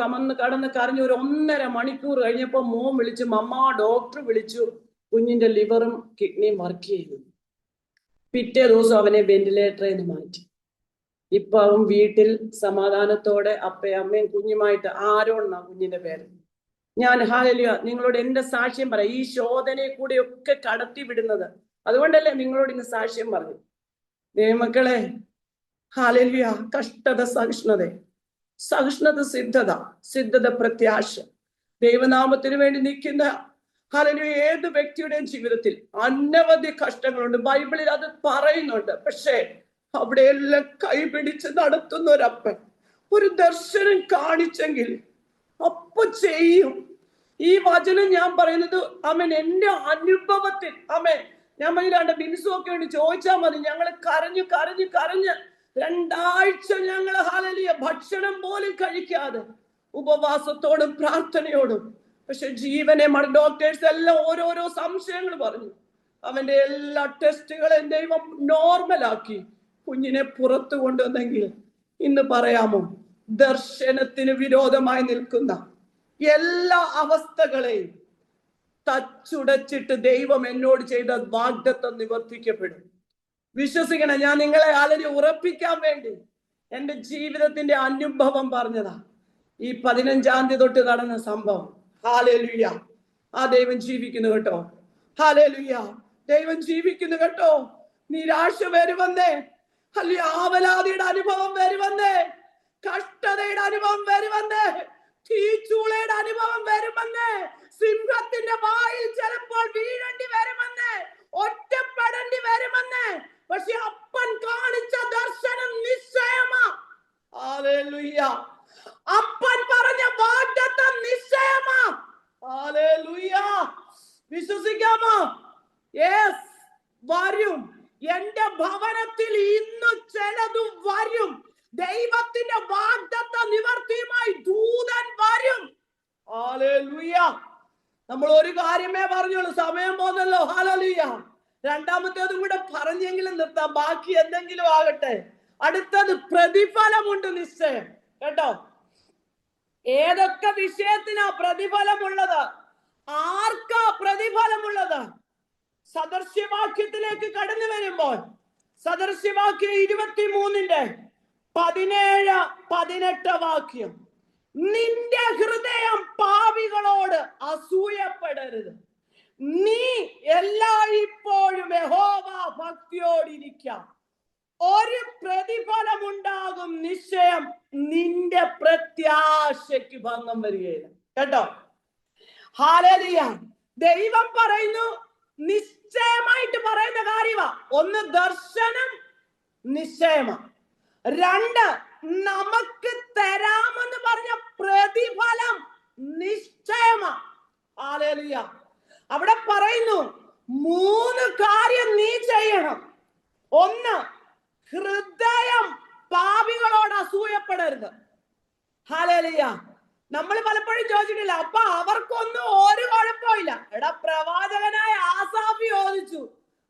കരഞ്ഞ് ഒരു 1.5 മണിക്കൂർ കഴിഞ്ഞപ്പോ മോൻ വിളിച്ചു, മമ്മ ഡോക്ടർ വിളിച്ചു, കുഞ്ഞിന്റെ ലിവറും കിഡ്നിയും വർക്ക് ചെയ്യുന്നു. പിറ്റേ ദിവസം അവനെ വെന്റിലേറ്ററിൽ നിന്ന് മാറ്റി. ഇപ്പൊ അവൻ വീട്ടിൽ സമാധാനത്തോടെ അമ്മയും കുഞ്ഞുമായിട്ട്. ആരോണെന്നാ കുഞ്ഞിന്റെ പേര്. ഞാൻ ഹല്ലേലൂയ നിങ്ങളോട് എന്റെ സാക്ഷ്യം പറയാം. ഈ ശോധനയെ കൂടെയൊക്കെ കടത്തി വിടുന്നത് അതുകൊണ്ടല്ലേ നിങ്ങളോട് ഇന്ന് സാക്ഷ്യം പറഞ്ഞു. ദൈവമക്കളെ, ഹല്ലേലൂയ. കഷ്ടത സഹിഷ്ണുത, സിദ്ധത പ്രത്യാശ. ദൈവനാമത്തിന് വേണ്ടി നിൽക്കുന്ന ഹല്ലേലൂയ ഏത് വ്യക്തിയുടെയും ജീവിതത്തിൽ അനവധി കഷ്ടങ്ങളുണ്ട്. ബൈബിളിൽ അത് പറയുന്നുണ്ട്. പക്ഷേ അവിടെയെല്ലാം കൈപിടിച്ച് നടത്തുന്ന ഒരപ്പൻ ഒരു ദർശനം കാണിച്ചെങ്കിൽ അപ്പൊ ചെയ്യും. ഈ വചനം ഞാൻ പറയുന്നത് അമൻ എന്റെ അനുഭവത്തിൽ. അമൻ ഞാൻ പറഞ്ഞില്ലാണ്ട് ബിൻസു ഒക്കെ വേണ്ടി ചോദിച്ചാൽ മതി. ഞങ്ങൾ കരഞ്ഞ് 2 ആഴ്ച ഞങ്ങൾ ഹല്ലേലൂയ ഭക്ഷണം പോലും കഴിക്കാതെ ഉപവാസത്തോടും പ്രാർത്ഥനയോടും. പക്ഷെ ജീവനെ ഡോക്ടേഴ്സ് എല്ലാം ഓരോരോ സംശയങ്ങൾ പറഞ്ഞു. അവന്റെ എല്ലാ ടെസ്റ്റുകളും ദൈവം നോർമലാക്കി കുഞ്ഞിനെ പുറത്തു കൊണ്ടുവന്നെങ്കിൽ ഇന്ന് പറയാമോ, ദർശനത്തിന് വിരോധമായി നിൽക്കുന്ന എല്ലാ അവസ്ഥകളെയും തച്ചുടച്ചിട്ട് ദൈവം എന്നോട് ചെയ്ത വാഗ്ദത്തം നിവർത്തിക്കപ്പെടും. വിശ്വസിക്കണം. ഞാൻ നിങ്ങളെ ആലരി ഉറപ്പിക്കാൻ വേണ്ടി എന്റെ ജീവിതത്തിന്റെ അനുഭവം പറഞ്ഞതാ. ഈ 15-ാം തീയതി തൊട്ട് നടന്ന സംഭവം. ഹല്ലേലൂയ. ആ ദൈവം ജീവിക്കുന്നു കേട്ടോ. ഹല്ലേലൂയ. ദൈവം ജീവിക്കുന്നു കേട്ടോ. നിരാശ വരുവന്നേ, അല്ലെങ്കിൽ ആവലാതിയുടെ അനുഭവം വരുവന്നേ, കഷ്ടതയുടെ അനുഭവം വരുവന്നേ, തീച്ചൂളയുടെ അനുഭവം വരുമെന്ന്, സിംഹത്തിന്റെ വായിൽ ചിലപ്പോൾ വീഴേണ്ടി വരുമെന്ന്, ഒറ്റപ്പെടേണ്ടി വരുമെന്ന്. പക്ഷെ അപ്പൻ കാണിച്ച ദർശനം നിശ്ചയമാ. ഹല്ലേലൂയ. അപ്പൻ പറഞ്ഞ വാഗ്ദത്തം നിശ്ചയമാ. ഹല്ലേലൂയ. വിശ്വസിക്കാമോ? യെസ്, വരും. എന്റെ ഭവനത്തിൽ ഇന്ന് ചിലത് വരും. ദൈവത്തിന്റെ വാഗ്ദത്ത നിവർത്തിയുമായി ദൂതൻ വരും. ഹല്ലേലൂയ. നമ്മൾ ഒരു കാര്യമേ പറഞ്ഞോളൂ, സമയം പോന്നല്ലോ. ഹല്ലേലൂയ. രണ്ടാമത്തേതും കൂടെ പറഞ്ഞെങ്കിലും നിർത്താം, ബാക്കി എന്തെങ്കിലും ആകട്ടെ. അടുത്തത് പ്രതിഫലമുണ്ട് നിശ്ചയം കേട്ടോ. ഏതൊക്കെ വിഷയത്തിനാ പ്രതിഫലമുള്ളത്? ആർക്കാ പ്രതിഫലമുള്ളത്? സദൃശ്യവാക്യത്തിലേക്ക് കടന്നു വരുമ്പോൾ സദൃശ്യവാക്യം 23-ന്റെ 17-18 വാക്യം, നിന്റെ ഹൃദയം പാപികളോട് അസൂയപ്പെടരുത്, നീ എല്ലായ്പ്പോഴും യഹോവ ഭക്തിയോടിരിക്കാം, ഒരു പ്രതിഫലമുണ്ടാകും നിശ്ചയം, നിന്റെ പ്രത്യാശയ്ക്ക് ഭംഗം വരികയില്ല കേട്ടോ. ഹല്ലേലൂയ. ദൈവം പറയുന്നു, നിശ്ചയമായിട്ട് പറയുന്ന കാര്യമാ. ഒന്ന്, ദർശനം നിശ്ചയമാ. രണ്ട്, നമുക്ക് തരാമെന്ന് പറഞ്ഞ പ്രതിഫലം നിശ്ചയമാ. ഹല്ലേലൂയ. അവിടെ പറയുന്നു 3 കാര്യം നീ ചെയ്യണം. ഒന്ന്, ഹൃദയം പാപികളോട് അസൂയപ്പെടരുത്. ഹല്ലേലൂയ. നമ്മൾ പലപ്പോഴും ചോദിച്ചിട്ടില്ല, അപ്പൊ അവർക്കൊന്നും ഒരു കുഴപ്പമില്ല. എടാ, പ്രവാചകനായ ആസാഫ് ചോദിച്ചു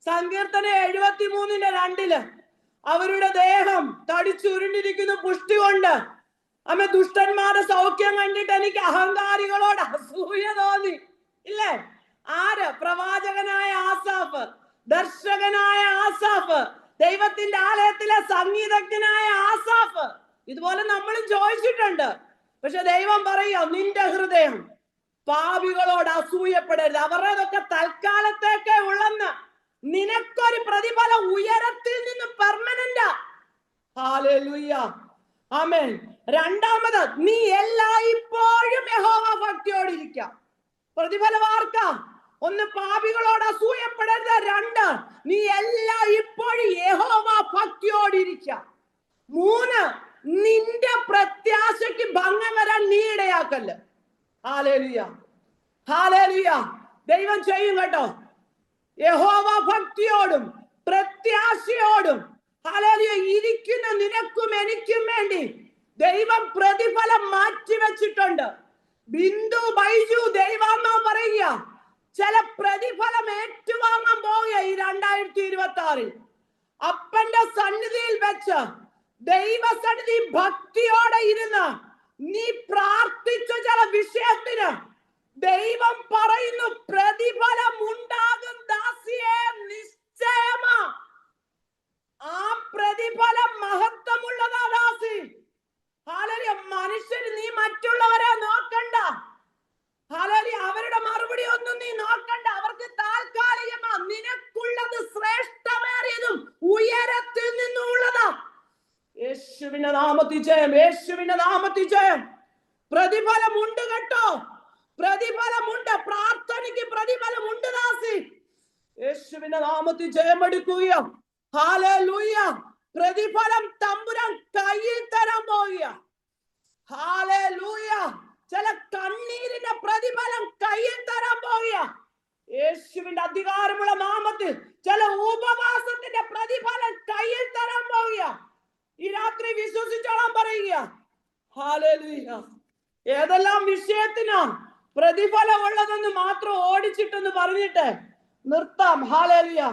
സങ്കീർത്തനം 73-2, അവരുടെ ദേഹം തടിച്ചുരുണ്ടിരിക്കുന്ന പുഷ്ടി കൊണ്ട് അമ്മ ദുഷ്ടന്മാരുടെ സൗഖ്യം കണ്ടിട്ട് എനിക്ക് അഹങ്കാരികളോട് അസൂയ തോന്നി. ഇല്ലേ? ആര്? പ്രവാചകനായ ആസാഫ്, ദർശകനായ ആസാഫ്, ദൈവത്തിന്റെ ആലയത്തിലെ സംഗീതജ്ഞനായ ആസാഫ്. ഇതുപോലെ നമ്മൾ ചോദിച്ചിട്ടുണ്ട്. പക്ഷെ ദൈവം പറയുക, നിന്റെ ഹൃദയം പാപികളോട് അസൂയപ്പെടരുത്, അവരുടെതൊക്കെ തൽക്കാലത്തേക്കേ ഉള്ളെന്ന്. നിനക്കൊരു പ്രതിഫലം ഉയരത്തിൽ നിന്ന് പെർമനന്റാ. ഹല്ലേലൂയ. ആമേൻ. രണ്ടാമത്, നീ എല്ലായ്പ്പോഴും യഹോവ ഭക്തിയോടിരിക്കാം. പ്രതിഫലം ആർക്കാ? ഒന്ന്, പാപികളോട് അസൂയപ്പെടരുത്. രണ്ട്, നീ എല്ലായ്പ്പോഴും യഹോവ ഭക്തിയോടിരിക്കാം. മൂന്ന്, നിന്റെ പ്രത്യാശയ്ക്ക് ഭംഗം വരാൻ നീ ഇടയാക്കല്ല. ഹല്ലേലൂയ. ഹല്ലേലൂയ. ദൈവം ചെയ്യും കേട്ടോ. യഹോവ ഭക്തിയോടും പ്രത്യാശയോടും ഹല്ലേലൂയ ഇരിക്കുന്ന നിനക്കും എനിക്കും വേണ്ടി ദൈവം പ്രതിഫലം മാറ്റിവെച്ചിട്ടുണ്ട്. ബിന്ദു ബൈജു ദൈവാമ്മ പറയുക, ചില പ്രതിഫലം ഏറ്റുവാങ്ങാൻ പോവുക ഈ 2026-ൽ. അപ്പന്റെ സന്നിധിയിൽ വെച്ച് ദൈവസന്നിധി ഭക്തിയോടെ ഇരുന്ന് നീ പ്രാർത്ഥിച്ച ചില വിഷയത്തിന് ദൈവം പറയുന്നു, പ്രതിഫലം ഉണ്ടാകും ദാസിയെ, നിശ്ചയമാ. ആ പ്രതിഫലം മഹത്വമുള്ളതാ ദാസി. ഹല്ലേലൂയ. മനുഷ്യർ, നീ മറ്റുള്ളവരെ നോക്കണ്ട. ഹല്ലേലൂയ. അവരുടെ മറുപടി ഒന്നും നീ നോക്കണ്ട. അവർക്ക് താൽക്കാലികമാ. നിനക്കുള്ളത് ശ്രേഷ്ഠമേറിയതും ഉയരത്തിൽ നിന്നുള്ളതാ. യേശുവിന്റെ നാമത്തിൽ ജയം. യേശുവിന്റെ നാമത്തിൽ ജയം. പ്രതിഫലമുണ്ട് കേട്ടോ. പ്രതിഫലമുണ്ട്. പ്രാർത്ഥനയ്ക്ക് പ്രതിഫലമുണ്ട് ദാസി. യേശുവിന്റെ നാമത്തിൽ ജയമെടുക്കുക. ഹല്ലേലൂയ. പ്രതിഫലം തമ്പുരാൻ കയ്യിൽ തരാൻ പോവുക. ഹല്ലേലൂയ. ചില കണ്ണീരിന്റെ പ്രതിഫലം കയ്യിൽ തരാൻ പോവുക. യേശുവിന്റെ അധികാരമുള്ള നാമത്തിൽ ചില ഉപവാസത്തിന്റെ പ്രതിഫലം കയ്യിൽ തരാൻ പോവുക. ഈ രാത്രി വിശ്വസിച്ചോളാൻ പറയുക. ഹല്ലേലൂയ. ഏതെല്ലാം വിഷയത്തിനാ പ്രതിഫലം ഉള്ളതെന്ന് മാത്രം ഓടിച്ചിട്ടെന്ന് പറഞ്ഞിട്ട് നിർത്താം. ഹല്ലേലൂയ.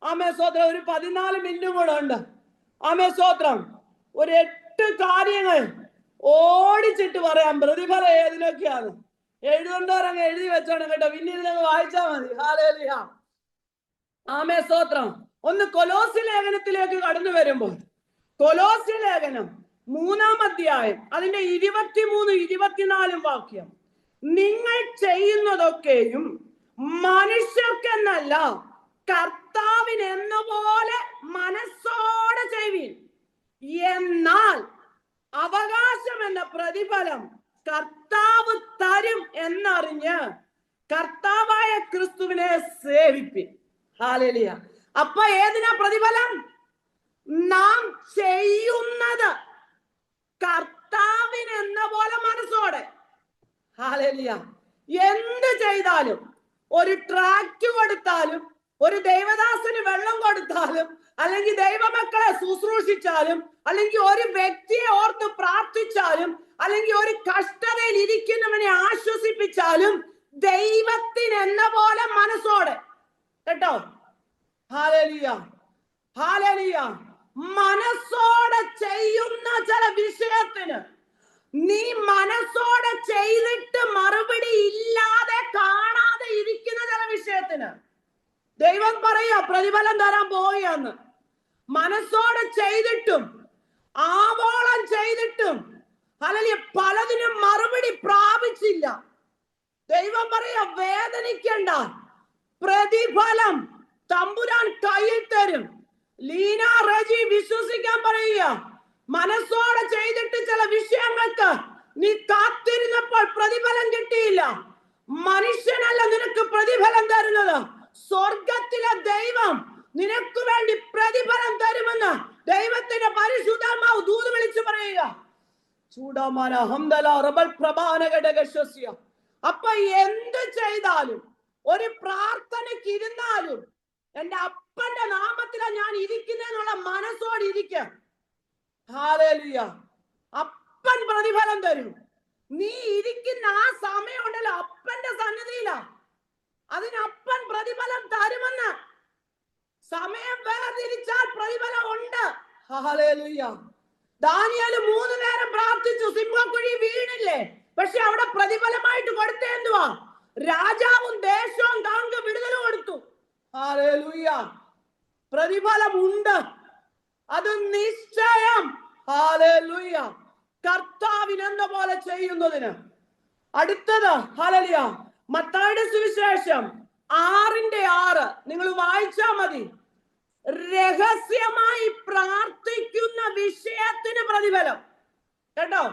ആമേൻ സ്തോത്രം. ഒരു 14 മിനിറ്റും കൂടെ ഉണ്ട്. ആമേൻ സ്തോത്രം. ഒരു 8 കാര്യങ്ങൾ ഓടിച്ചിട്ട് പറയാം. പ്രതിഫലം ഏതിനൊക്കെയാണ് എഴുതുന്നവരങ്ങ് എഴുതി വെച്ചോണം കേട്ടോ. പിന്നീട് ഞങ്ങൾ വായിച്ചാൽ മതി. ഹല്ലേലൂയ. ആമേൻ സ്തോത്രം. ഒന്ന് കൊലോസ്യ ലേഖനത്തിലേക്ക് കടന്നു വരുമ്പോൾ, കൊലോസ്യ ലേഖനം 3-ാം അധ്യായം അതിന്റെ 23, 24 വാക്യം. നിങ്ങൾ ചെയ്യുന്നതൊക്കെയും മനുഷ്യർക്കെന്നല്ല കർത്താവിന് എന്ന പോലെ മനസ്സോടെ ചെയ്യുവിൻ. എന്നാൽ അവകാശം എന്ന പ്രതിഫലം കർത്താവ് തരും എന്നറിഞ്ഞ് കർത്താവായ ക്രിസ്തുവിനെ സേവിപ്പിൻ. ഹല്ലേലൂയ. അപ്പൊ ഏതിനാ പ്രതിഫലം? നാം ചെയ്യുന്നത് കർത്താവിന് എന്ന പോലെ മനസ്സോടെ. ഹല്ലേലൂയ. എന്ത് ചെയ്താലും, ഒരു ട്രാക്ട് കൊടുത്താലും, ഒരു ദൈവദാസന് വെള്ളം കൊടുത്താലും, അല്ലെങ്കിൽ ദൈവമക്കളെ ശുശ്രൂഷിച്ചാലും, അല്ലെങ്കിൽ ഒരു വ്യക്തിയെ ഓർത്ത് പ്രാർത്ഥിച്ചാലും, അല്ലെങ്കിൽ ഒരു കഷ്ടതയിൽ ഇരിക്കുന്നവനെ ആശ്വസിപ്പിച്ചാലും ദൈവത്തിന് എന്ന പോലെ മനസ്സോടെ കേട്ടോ. ഹല്ലേലൂയ. ഹല്ലേലൂയ. മനസ്സോടെ ചെയ്യുന്ന ചില വിഷയത്തിന്, നീ മനസ്സോടെ ചെയ്തിട്ട് മറുപടി ഇല്ലാതെ കാണാതെ ഇരിക്കുന്ന ചില വിഷയത്തിന് ദൈവം പറയാ പ്രതിഫലം തരാൻ പോവുകയെന്ന്. മനസ്സോടെ ചെയ്തിട്ടും ആവോളം ചെയ്തിട്ടും അല്ലെങ്കിൽ പലതിനും മറുപടി പ്രാപിച്ചില്ല. ദൈവം പറയാ വേദനിക്കണ്ട, പ്രതിഫലം തമ്പുരാൻ കയ്യിൽ തരും. ലീന റജി വിശ്വസിക്കാൻ പറയുക. മനസ്സോടെ ചെയ്തിട്ട് ചില വിഷയങ്ങൾക്ക് നീ കാത്തിരുന്നപ്പോൾ പ്രതിഫലം കിട്ടിയില്ല. മനുഷ്യനല്ല നിനക്ക് പ്രതിഫലം തരുന്നത്, സ്വർഗത്തിലെ ദൈവം നിനക്ക് വേണ്ടി പ്രതിഫലം തരുമെന്ന് ദൈവത്തിന്റെ പരിശുദ്ധാത്മാവ് ദൂത് വിളിച്ചു പറയുക. ചൂടാമാന ഹംദല റബൽ പ്രഭാനഘടകശ്വസ്യ. അപ്പൊ എന്ത് ചെയ്താലും, ഒരു പ്രാർത്ഥനയ്ക്ക് ഇരുന്നാലും, എന്റെ അപ്പന്റെ നാമത്തിലാണ് ഞാൻ ഇരിക്കുന്നതെന്നുള്ള മനസ്സോടെ ഇരിക്കുക. ഹല്ലേലൂയ. അപ്പൻ പ്രതിഫലം തരും. നീ ഇരിക്കുന്ന ആ സമയം ഉണ്ടല്ലോ, അപ്പന്റെ സന്നിധിയിലാ. അതിനപ്പൻ പ്രതിഫലം തരുമെന്ന്. സമയം വേർതിരിച്ചാൽ പ്രതിഫലം ഉണ്ട്. ഹല്ലേലൂയ. ദാനിയേൽ 3 നേരം പ്രാർത്ഥിച്ചു, സിംഹക്കുഴി വീണില്ലേ? പക്ഷെ അവിടെ പ്രതിഫലമായിട്ട് കൊടുത്തേ എന്തുവാ? രാജാവും ദേശവും താങ്കൾ വിടുതൽ കൊടുത്തു. ഹല്ലേലൂയ. പ്രതിഫലം ഉണ്ട്, അത് നിശ്ചയം. ഹല്ലേലൂയ. കർത്താവിന് എന്ന പോലെ ചെയ്യുന്നതിന്. അടുത്തത് ഹല്ലേലൂയ, മത്തായിയുടെ സുവിശേഷം 6:6 നിങ്ങൾ വായിച്ചാ മതി. രഹസ്യമായി പ്രാർത്ഥിക്കുന്ന വിഷയത്തിന് പ്രതിഫലം കേട്ടോ.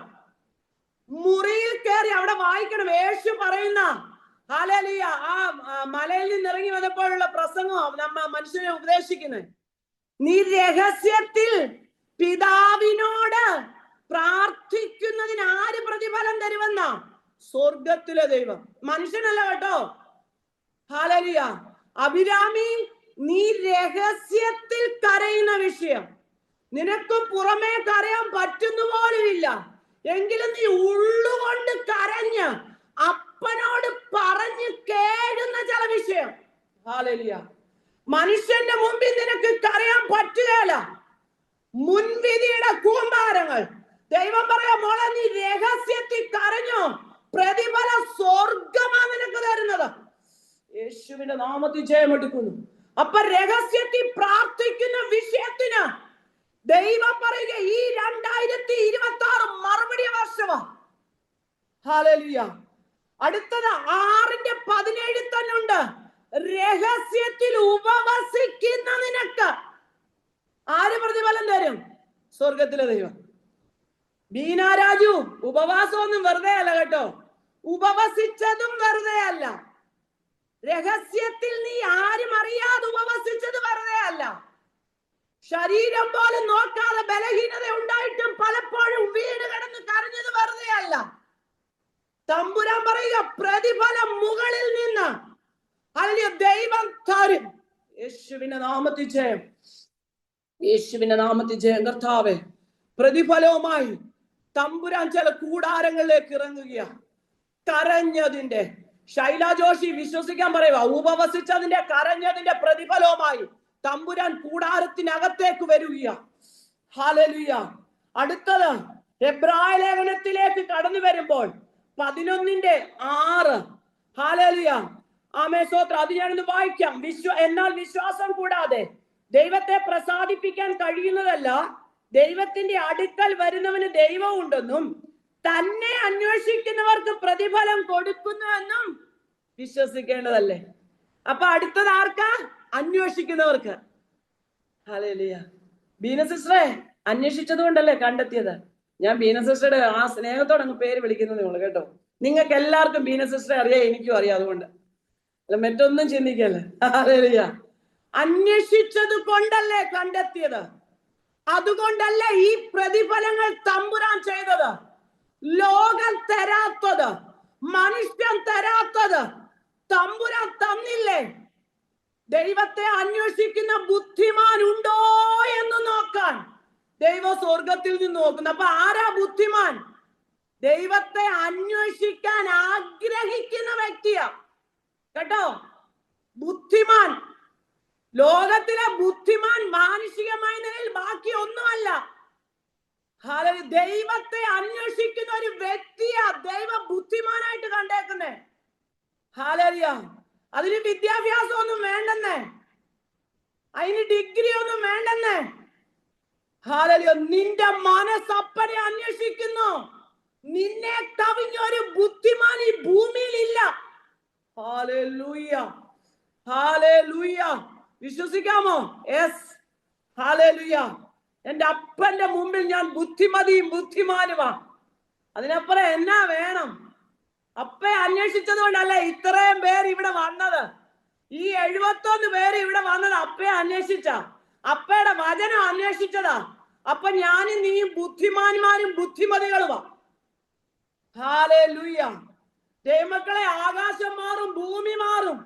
മുറിയിൽ കയറി അവിടെ വായിക്കണം. യേശു പറയുന്ന ഹല്ലേലൂയ, ആ മലയിൽ നിന്ന് ഇറങ്ങി വന്നപ്പോഴുള്ള പ്രസംഗം നമ്മ മനുഷ്യനെ ഉപദേശിക്കുന്നത്. നീ രഹസ്യത്തിൽ പിതാവിനോട് പ്രാർത്ഥിക്കുന്നതിന് ആര് പ്രതിഫലം തരുമെന്ന? സ്വർഗത്തിലെ ദൈവം, മനുഷ്യനല്ല കേട്ടോ. ഹല്ലേലൂയ. അഭിരാമി, നീ രഹസ്യത്തിൽ കരയുന്ന വിഷയം നിനക്ക് പുറമേ കരയാൻ പറ്റുന്ന പോലുമില്ല, എങ്കിലും നീ ഉള്ളുകൊണ്ട് കരഞ്ഞ് അപ്പനോട് പറഞ്ഞു കേഴുന്ന ചില വിഷയം. ഹല്ലേലൂയ. മനുഷ്യന്റെ മുമ്പിൽ നിനക്ക് കരയാൻ പറ്റുകയില്ല. മുൻവിധിയുടെ കൂമ്പാരങ്ങൾ. ദൈവം പറയാ, മോളെ നീ രഹസ്യത്തിൽ കരഞ്ഞോ, പ്രതിഫലം സ്വർഗമാ നിനക്ക് തരുന്നത്. യേശുവിന്റെ നാമത്തിൽ ജയമെടുക്കുന്നു. അപ്പൊ രഹസ്യത്തിൽ പ്രാർത്ഥിക്കുന്ന വിഷയത്തിന് ദൈവം പറയുക, ഈ 2026 മറുപടി വർഷമാ. ഹല്ലേലൂയ. അടുത്തത് 6:17 തന്നെ ഉണ്ട്. രഹസ്യത്തിൽ ഉപവസിക്കുന്ന നിനക്ക് ആര് പ്രതിഫലം തരും? സ്വർഗത്തിലെ ദൈവം. ബീന രാജു, ഉപവാസമൊന്നും വെറുതെ അല്ല കേട്ടോ. ഉപവസിച്ചതും വെറുതെ അല്ല. രഹസ്യത്തിൽ നീ ആരും അറിയാതെ ഉപവസിച്ചത് വെറുതെ അല്ല. ശരീരം പോലും നോക്കാതെ ബലഹീനത ഉണ്ടായിട്ടും പലപ്പോഴും വീട് കിടന്ന് കരഞ്ഞത് വെറുതെ അല്ല. തമ്പുരാൻ പറയുക, പ്രതിഫലം മുകളിൽ നിന്ന് അല്ലെങ്കിൽ ദൈവം തരും. യേശുവിന്റെ നാമത്തിൽ ജയം. യേശുവിന്റെ നാമത്തിൽ ജയം. കർത്താവേ, പ്രതിഫലവുമായി തമ്പുരാൻ ചില കൂടാരങ്ങളിലേക്ക് ഇറങ്ങുകയാണ്. കരഞ്ഞതിന്റെ, ശൈല ജോഷി വിശ്വസിക്കാൻ പറയുക. ഉപവസിച്ചതിന്റെ കരഞ്ഞതിന്റെ പ്രതിഫലവുമായി തമ്പുരാൻ കൂടാരത്തിനകത്തേക്ക് വരിക. ഹല്ലേലൂയ. അടുത്തത് എബ്രായ ലേഖനത്തിലേക്ക് കടന്നു വരുമ്പോൾ 11:6. ഹല്ലേലൂയ. ആമേൻ, സ്തോത്രം. അത് ഞാനൊന്ന് വായിക്കാം. എന്നാൽ വിശ്വാസം കൂടാതെ ദൈവത്തെ പ്രസാദിപ്പിക്കാൻ കഴിയുന്നതല്ല. ദൈവത്തിന്റെ അടുക്കൽ വരുന്നവന് ദൈവം ഉണ്ടെന്നും തന്നെ അന്വേഷിക്കുന്നവർക്ക് പ്രതിഫലം കൊടുക്കുന്നുവെന്നും വിശ്വസിക്കേണ്ടതല്ലേ. അപ്പൊ അടുത്തത് ആർക്കാ? അന്വേഷിക്കുന്നവർക്ക്. ഹല്ലേലൂയ. ബീന സിസ്റ്ററെ അന്വേഷിച്ചത് കൊണ്ടല്ലേ കണ്ടെത്തിയത്. ഞാൻ ബീന സിസ്റ്ററുടെ ആ സ്നേഹത്തോടെ അങ്ങ് പേര് വിളിക്കുന്നത് നിങ്ങൾ കേട്ടോ. നിങ്ങൾക്ക് എല്ലാവർക്കും ബീന സിസ്റ്ററെ അറിയാം, എനിക്കും അറിയാം. അതുകൊണ്ട് അല്ല, മറ്റൊന്നും ചിന്തിക്കല്ലേ. ഹല്ലേലൂയ. അന്വേഷിച്ചത് കൊണ്ടല്ലേ കണ്ടെത്തിയത്. അതുകൊണ്ടല്ലേ ഈ പ്രതിഫലങ്ങൾ തമ്പുരാൻ ചെയ്തത്. ലോകം തരാത്തത്, മനുഷ്യൻ തരാത്തത് തമ്പുരാൻ തന്നില്ലേ. ദൈവത്തെ അന്വേഷിക്കുന്ന ബുദ്ധിമാൻ ഉണ്ടോ എന്ന് നോക്കാൻ ദൈവ സ്വർഗത്തിൽ നിന്ന് നോക്കുന്നു. അപ്പൊ ആരാ ബുദ്ധിമാൻ? ദൈവത്തെ അന്വേഷിക്കാൻ ആഗ്രഹിക്കുന്ന വ്യക്തിയാ കേട്ടോ. ബുദ്ധിമാൻ, ലോകത്തിലെ ബുദ്ധിമാൻ മാനുഷികമായ നിലയിൽ ബാക്കി ഒന്നുമല്ല. ദൈവത്തെ അന്വേഷിക്കുന്ന ഒരു വ്യക്തിയാ ദൈവ ബുദ്ധിമാനായിട്ട് കണ്ടേക്കുന്നേ. ഹല്ലേലൂയ. അതിന് വിദ്യാഭ്യാസം ഒന്നും വേണ്ടെന്നേ, അതിന് ഡിഗ്രി ഒന്നും വേണ്ടെന്നേ. ഹല്ലേലൂയ. നിന്റെ മനസ്സപ്പനെ അന്വേഷിക്കുന്നു. നിന്നെ കവിഞ്ഞൊരു ബുദ്ധിമാൻ ഈ ഭൂമിയിൽ ഇല്ല. ഹല്ലേലൂയ. ഹല്ലേലൂയ. വിശ്വസിക്കാമോ? യെസ്. ഹല്ലേലൂയ. എന്റെ അപ്പന്റെ മുമ്പിൽ ഞാൻ ബുദ്ധിമതിയും ബുദ്ധിമാനുമാ. അതിനപ്പുറം എന്നാ വേണം? അപ്പയെ അന്വേഷിച്ചത് കൊണ്ടല്ലേ ഇത്രയും പേര് ഇവിടെ വന്നത്. ഈ 71 പേര് ഇവിടെ വന്നത് അപ്പയെ അന്വേഷിച്ച, അപ്പയുടെ വചനം അന്വേഷിച്ചതാ. അപ്പൊ ഞാനും നീയും ബുദ്ധിമാന്മാരും ബുദ്ധിമതികളുമാ. ഹല്ലേലൂയ. ദൈവമക്കളെ, ആകാശം മാറും, ഭൂമി മാറും,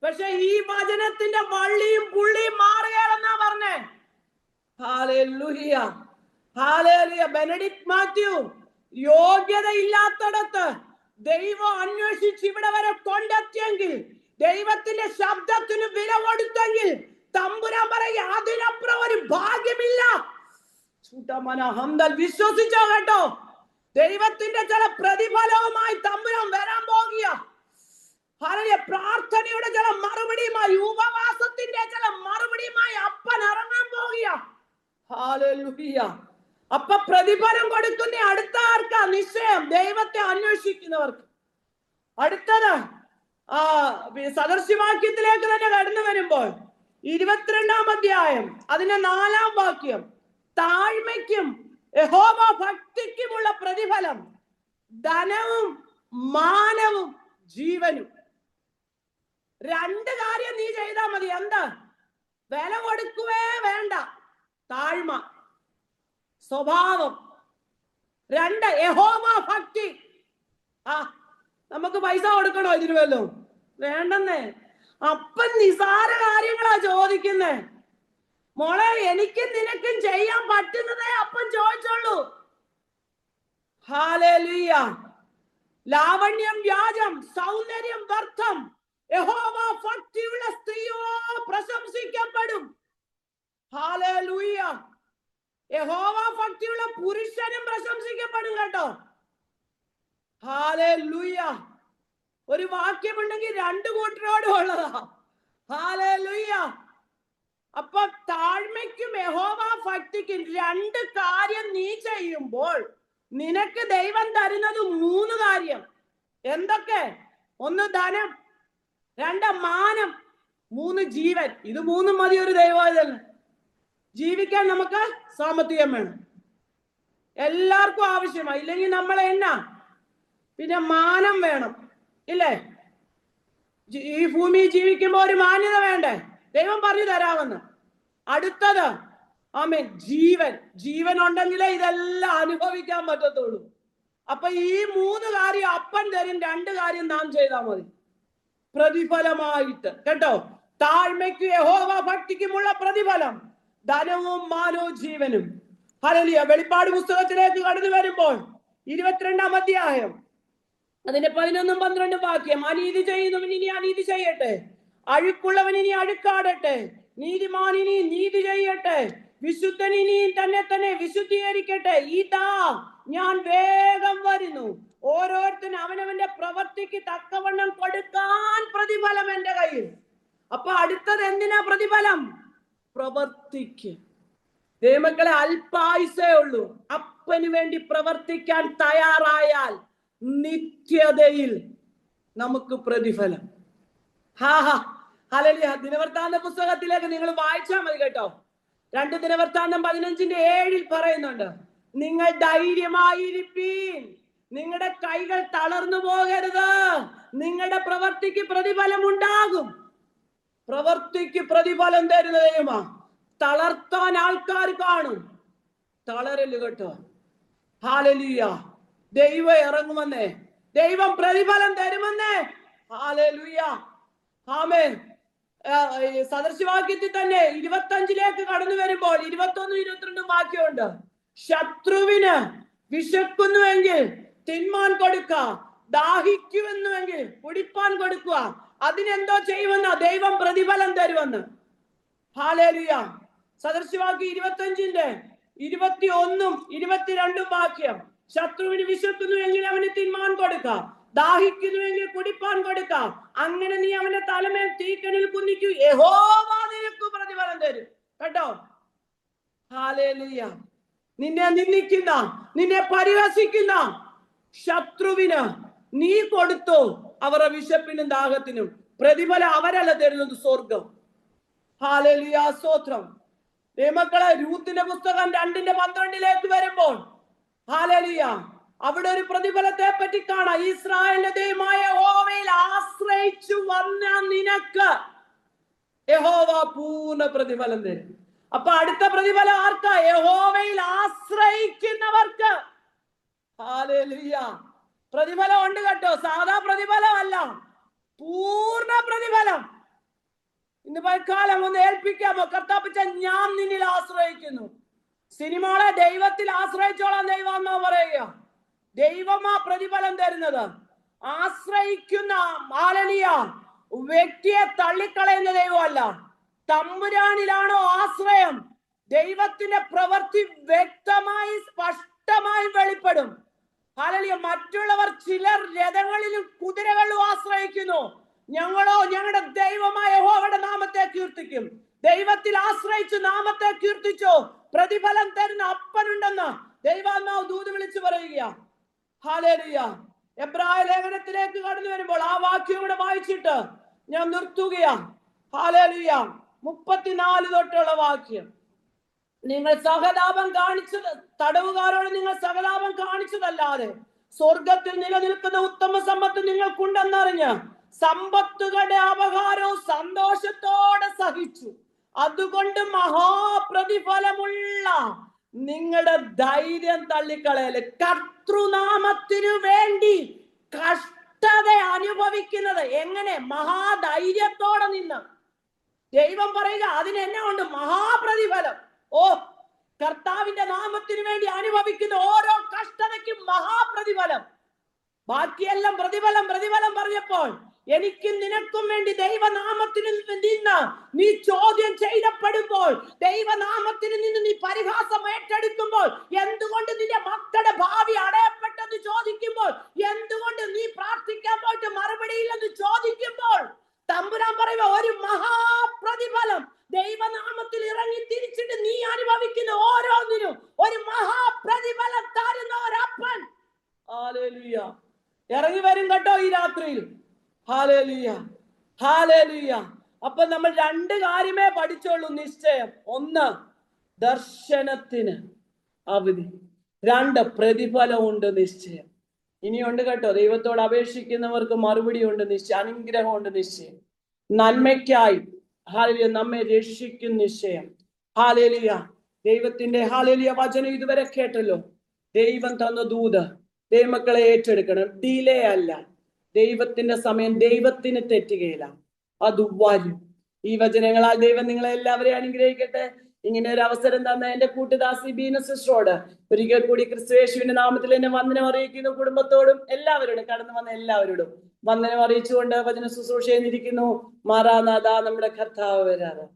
പക്ഷെ ഈ വചനത്തിന്റെ വള്ളിയും പുള്ളിയും മാറുകയെന്നാ പറഞ്ഞേ. ഹല്ലേലൂയ. ഹല്ലേലൂയ. ബെനഡിക്ട് മാത്യു യോഗ്യത ഇല്ലാത്തടത്ത് ദൈവം അന്വേഷിച്ച് ഇവിടെ വരെ കൊണ്ടെത്തിയെങ്കിൽ, ദൈവത്തിന്റെ ശബ്ദത്തിന് വില കൊടുത്തെങ്കിൽ, തമ്പുരാൻ പറയുക അതിനപ്പുറം ഒരു ഭാഗ്യമില്ല. വിശ്വസിച്ചോ കേട്ടോ. ദൈവത്തിന്റെ ചില പ്രതിഫലവുമായി തമ്പുരാൻ വരാൻ പോകുക. പ്രാർത്ഥനയുടെ ചില മറുപടിയുമായി, ഉപവാസത്തിന്റെ ചില മറുപടിയുമായി അപ്പൻ ഇറങ്ങാൻ പോകുക. ഹല്ലേലൂയ. അപ്പൊ പ്രതിഫലം കൊടുക്കുന്ന അടുത്ത ആർക്കാ? നിശ്ചയം ദൈവത്തെ അന്വേഷിക്കുന്നവർക്ക്. അടുത്തത് സദൃശ്യവാക്യത്തിലേക്ക് തന്നെ കടന്നു വരുമ്പോൾ 22-ാം അധ്യായം അതിന്റെ 4-ാം വാക്യം, താഴ്മയ്ക്കും യഹോവ ഭക്തിക്കുമുള്ള പ്രതിഫലം ധനവും മാനവും ജീവനും. 2 കാര്യം നീ ചെയ്താ മതി. എന്താ? വില കൊടുക്കുവേ വേണ്ട. താഴ്മ സ്വഭാവം. 2 യഹോവ ഭക്തി. നമുക്ക് പൈസ കൊടുക്കണോ ഇതിന് വല്ലോ? വേണ്ടെന്നേ. അപ്പൻ നിസാര കാര്യങ്ങളാ ചോദിക്കുന്നേ. മോളെ, എനിക്കും നിനക്കും ചെയ്യാൻ പറ്റുന്നതേ അപ്പൻ ചോദിച്ചോളൂ. ഹല്ലേലൂയ. ലാവണ്യം വ്യാജം, സൗന്ദര്യം വ്യർത്ഥം. യഹോവ ഭക്തിയുള്ള സ്ത്രീയോ പ്രശംസിക്കപ്പെടും. ഹല്ലേലൂയ. യഹോവ ഭക്തിയുള്ള പുരുഷനും പ്രശംസിക്കപ്പെടും കേട്ടോ. ഹല്ലേലൂയ. ഒരു വാക്യമുണ്ടെങ്കിൽ 2 കൂട്ടരോടും ഉള്ളതാ. ഹല്ലേലൂയ. അപ്പൊ താഴ്മയ്ക്കും യഹോവ ഭക്തിക്കും 2 കാര്യം നീ ചെയ്യുമ്പോൾ നിനക്ക് ദൈവം തരുന്നത് 3 കാര്യം. എന്തൊക്കെ? 1 ധനം, 2 മാനം, 3 ജീവൻ. ഇത് 3 മതി ഒരു ദൈവം. ജീവിക്കാൻ നമുക്ക് സാമ്പത്തികം വേണം, എല്ലാവർക്കും ആവശ്യമായി. ഇല്ലെങ്കിൽ നമ്മളെ എന്നാ? പിന്നെ മാനം വേണം, ഇല്ലേ? ഈ ഭൂമി ജീവിക്കുമ്പോ ഒരു മാന്യത വേണ്ടേ? ദൈവം പറഞ്ഞു തരാമെന്ന്. അടുത്തത് ആമേൻ, ജീവൻ. ജീവൻ ഉണ്ടെങ്കിലേ ഇതെല്ലാം അനുഭവിക്കാൻ പറ്റത്തുള്ളൂ. അപ്പൊ ഈ 3 കാര്യം അപ്പൻ തരും. 2 കാര്യം നാം ചെയ്താൽ മതി പ്രതിഫലമായിട്ട് കേട്ടോ. താഴ്മയ്ക്ക് യഹോവ ഭക്തിക്കുമുള്ള പ്രതിഫലം ധനവും മാനവും ജീവനും. ഹല്ലേലൂയ. വെളിപ്പാട് പുസ്തകത്തിലേക്ക് കടന്നു വരുമ്പോൾ 22-ാം അധ്യായം അതിന്റെ 11ഉം 12ഉം വാക്യം. അനീതി ചെയ്യുന്നവൻ ഇനി അനീതി ചെയ്യട്ടെ, അഴുക്കുള്ളവൻ ഇനി അഴുക്കാടട്ടെ, നീതിമാൻ ഇനി നീതി ചെയ്യട്ടെ, വിശുദ്ധൻ ഇനിയും തന്നെ തന്നെ വിശുദ്ധീകരിക്കട്ടെ. ഇതാ ഞാൻ വേഗം വരുന്നു, ഓരോരുത്തരും അവനവന്റെ പ്രവൃത്തിക്ക് തക്കവണ്ണം കൊടുക്കാൻ പ്രതിഫലം എന്റെ കയ്യിൽ. അപ്പൊ അടുത്തത് എന്തിനാ പ്രതിഫലം? പ്രവർത്തിക്ക്. ദൈവമക്കളെ, അല്പായുസേ ഉള്ളൂ. അപ്പന് വേണ്ടി പ്രവർത്തിക്കാൻ തയ്യാറായാൽ നിത്യതയിൽ നമുക്ക് പ്രതിഫലം. ഹല്ലേലൂയ. ദിനവൃത്താന്ത പുസ്തകത്തിലേക്ക് നിങ്ങൾ വായിച്ചാൽ മതി കേട്ടോ. 2 ദിനവൃത്താന്തം 15:7 പറയുന്നുണ്ട്, നിങ്ങൾ ധൈര്യമായിരിപ്പീൻ, നിങ്ങളുടെ കൈകൾ തളർന്നു പോകരുത്, നിങ്ങളുടെ പ്രവൃത്തിക്ക് പ്രതിഫലം ഉണ്ടാകും. പ്രവൃത്തിക്ക് പ്രതിഫലം തരുന്ന ദൈവമാ. തളർത്താൻ ആൾക്കാർ കാണും, തളരല് കേട്ടോ. ഹല്ലേലൂയ. ദൈവം ഇറങ്ങുമെന്നേ, ദൈവം പ്രതിഫലം തരുമെന്നേ. ഹല്ലേലൂയ. ആമേൻ. സദൃശവാക്യത്തിൽ തന്നെ 25 കടന്നു വരുമ്പോൾ 21, 22 വാക്യമുണ്ട്. ശത്രുവിന് വിശക്കുന്നുവെങ്കിൽ തിന്മാൻ കൊടുക്കുക, ദാഹിക്കുമെന്നുവെങ്കിൽ കുടിപ്പാൻ കൊടുക്കുക. അതിനെന്തോ ചെയ്യുമെന്ന ദൈവം പ്രതിഫലം തരുമെന്ന്. ഹല്ലേലൂയ. സദൃശവാക്യം 25-ന്റെ 21ഉം 22ഉം വാക്യം. ശത്രുവിന് വിശക്കുന്നുവെങ്കിൽ അവന് തിന്മാൻ കൊടുക്കാം, ദാഹിക്കുന്നുവെങ്കിൽ കുടിപ്പാൻ കൊടുക്കാം. അങ്ങനെ നീ അവന്റെ തലമേൽ തീക്കണിൽ കുന്നിക്കൂ, യഹോവ നിനക്ക് പ്രതിഫലം തരും. കേട്ടോ. ഹല്ലേലൂയ. നിന്നെ നിന്ദിക്കുന്ന, നിന്നെ പരിഹസിക്കുന്ന ശത്രുവിന് നീ കൊടുത്തു, അവരുടെ വിശപ്പിനും ദാഹത്തിനും പ്രതിഫലം അവരല്ല തരുന്നത്, സ്വർഗം. ഹല്ലേലൂയ. സ്തോത്രം. ദൈവമക്കളെ, രൂത്തിന്റെ പുസ്തകം 2:12 വരുമ്പോൾ ഹല്ലേലൂയ, അവിടെ ഒരു പ്രതിഫലത്തെ പറ്റി കാണാം. ഇസ്രായേലിന്റെ ദൈവമായ യഹോവയിൽ ആശ്രയിച്ചു വന്ന നിനക്ക് യഹോവ പൂർണ്ണ പ്രതിഫലം തരും. അപ്പൊ അടുത്ത പ്രതിഫലം ആർക്കാ? യഹോവയിൽ ആശ്രയിക്കുന്നവർക്ക്. ഹല്ലേലൂയ. പ്രതിഫലം ഉണ്ട് കേട്ടോ, സാധാ പ്രതിഫലമല്ല, പൂർണ്ണ പ്രതിഫലം. ഇന്ന് പൽക്കാലം ഒന്ന് ഏൽപ്പിക്കാമോ? കർത്താപ്പിച്ച, ഞാൻ നിന്നിൽ ആശ്രയിക്കുന്നു. സിനിമകളെ ദൈവത്തിൽ ആശ്രയിച്ചോളാം ദൈവം എന്നാ പറയുക. ദൈവമാ പ്രതിഫലം തരുന്നത്. ആശ്രയിക്കുന്ന ഹല്ലേലൂയ വ്യക്തിയെ തള്ളിക്കളയുന്ന ദൈവമല്ല. തമ്പുരാനിലാണോ ആശ്രയം, ദൈവത്തിന്റെ പ്രവൃത്തി വ്യക്തമായി സ്പഷ്ടമായി വെളിപ്പെടും. ഹല്ലേലൂയ. മറ്റുള്ളവർ ചിലർ രഥങ്ങളിലും കുതിരകളിലും ആശ്രയിക്കുന്നു. ഞങ്ങളോ ഞങ്ങളുടെ ദൈവമായ യഹോവയുടെ നാമത്തെ കീർത്തിക്കും. ദൈവത്തിൽ ആശ്രയിച്ച് നാമത്തെ കീർത്തിച്ചോ, പ്രതിഫലം തരുന്ന അപ്പനുണ്ടെന്ന് ദൈവാത്മാവ് ദൂത് വിളിച്ചു പറയുക. ഹല്ലേലൂയ. എബ്രായ ലേഖനത്തിലേക്ക് കടന്നു വരുമ്പോൾ ആ വാക്യം കൂടെ വായിച്ചിട്ട് ഞാൻ നിർത്തുകയാ. ഹല്ലേലൂയ. 34 തൊട്ടുള്ള വാക്യം. നിങ്ങൾ സഹതാപം കാണിച്ചത്, തടവുകാരോട് നിങ്ങൾ സഹതാപം കാണിച്ചതല്ലാതെ സ്വർഗത്തിൽ നിലനിൽക്കുന്ന ഉത്തമ സമ്പത്ത് നിങ്ങൾക്കുണ്ടെന്നറിഞ്ഞ് സമ്പത്തുകളുടെ അപകാരവും സന്തോഷത്തോടെ സഹിച്ചു. അതുകൊണ്ട് മഹാപ്രതിഫലമുള്ള നിങ്ങളുടെ ധൈര്യം തള്ളിക്കളയല്. കർത്തൃനാമത്തിനു വേണ്ടി കഷ്ടത അനുഭവിക്കുന്നത് എങ്ങനെ? മഹാധൈര്യത്തോടെ നിന്ന്. ദൈവം പറയുക, അതിന് എന്നെ കൊണ്ട് മഹാപ്രതിഫലം. ഓ, കർത്താവിന്റെ നാമത്തിനു വേണ്ടി അനുഭവിക്കുന്ന ഓരോ കഷ്ടതയ്ക്കും മഹാപ്രതിഫലം. ബാക്കിയെല്ലാം പ്രതിഫലം പ്രതിഫലം പറഞ്ഞപ്പോൾ എനിക്കും നിനക്കും വേണ്ടി ദൈവനാമത്തിന് നിന്ന് നീ ചോദ്യം ചെയ്യപ്പെടുമ്പോൾ, ദൈവനാമത്തിന് നിന്ന് നീ പരിഹാസം ഏറ്റെടുക്കുമ്പോൾ, എന്തുകൊണ്ട് നിന്റെ മക്കളുടെ ഭാവി അടയപ്പെട്ടെന്ന് ചോദിക്കുമ്പോൾ, എന്തുകൊണ്ട് നീ പ്രാർത്ഥിക്കാൻ പോയിട്ട് മറുപടിയില്ലെന്ന് ചോദിക്കുമ്പോൾ, തമ്പുരാൻ പറയുക, ഒരു മഹാപ്രതിഫലം ദൈവനാമത്തിൽ ഇറങ്ങി തിരിച്ചിട്ട് നീ അനുഭവിക്കുന്ന ഓരോന്നിനും ഒരു മഹാപ്രതിഫലം തരുന്ന ഒരപ്പൻ. ഹല്ലേലൂയ. ഇറങ്ങി വരും കേട്ടോ ഈ രാത്രിയിൽ. ഹല്ലേലൂയ. ഹല്ലേലൂയ. അപ്പൊ നമ്മൾ 2 കാര്യമേ പഠിച്ചോളൂ നിശ്ചയം. 1, ദർശനത്തിന് അവധി. 2, പ്രതിഫലമുണ്ട് നിശ്ചയം. ഇനിയുണ്ട് കേട്ടോ. ദൈവത്തോട് അപേക്ഷിക്കുന്നവർക്ക് മറുപടി ഉണ്ട് നിശ്ചയം, അനുഗ്രഹമുണ്ട് നിശ്ചയം. നന്മയ്ക്കായി ഹല്ലേലൂയ നമ്മെ രക്ഷിക്കും നിശ്ചയം. ഹല്ലേലൂയ. ദൈവത്തിന്റെ ഹല്ലേലൂയ വചനം ഇതുവരെ കേട്ടല്ലോ. ദൈവം തന്ന ദൂത് ദൈവമക്കളെ ഏറ്റെടുക്കണം. ഡിലേ അല്ല. ദൈവത്തിന്റെ സമയം ദൈവത്തിന് തെറ്റുകയില്ല, അത് വരും. ഈ വചനങ്ങളാൽ ദൈവം നിങ്ങളെ എല്ലാവരെയും അനുഗ്രഹിക്കട്ടെ. ഇങ്ങനെ ഒരു അവസരം തന്ന എന്റെ കൂട്ടുദാസി ബീന സിസ്റ്ററോട് ഒരിക്കൽ കൂടി ക്രിസ്തുയേശുവിന്റെ നാമത്തിൽ എന്നെ വന്ദനം അറിയിക്കുന്നു. കുടുംബത്തോടും എല്ലാവരോടും, കടന്നു വന്ന എല്ലാവരോടും വന്ദനം അറിയിച്ചുകൊണ്ട് വചന ശുശ്രൂഷ ചെയ്തിരിക്കുന്നു. മാറാനാഥ, നമ്മുടെ കർത്താവ് വരാറ്.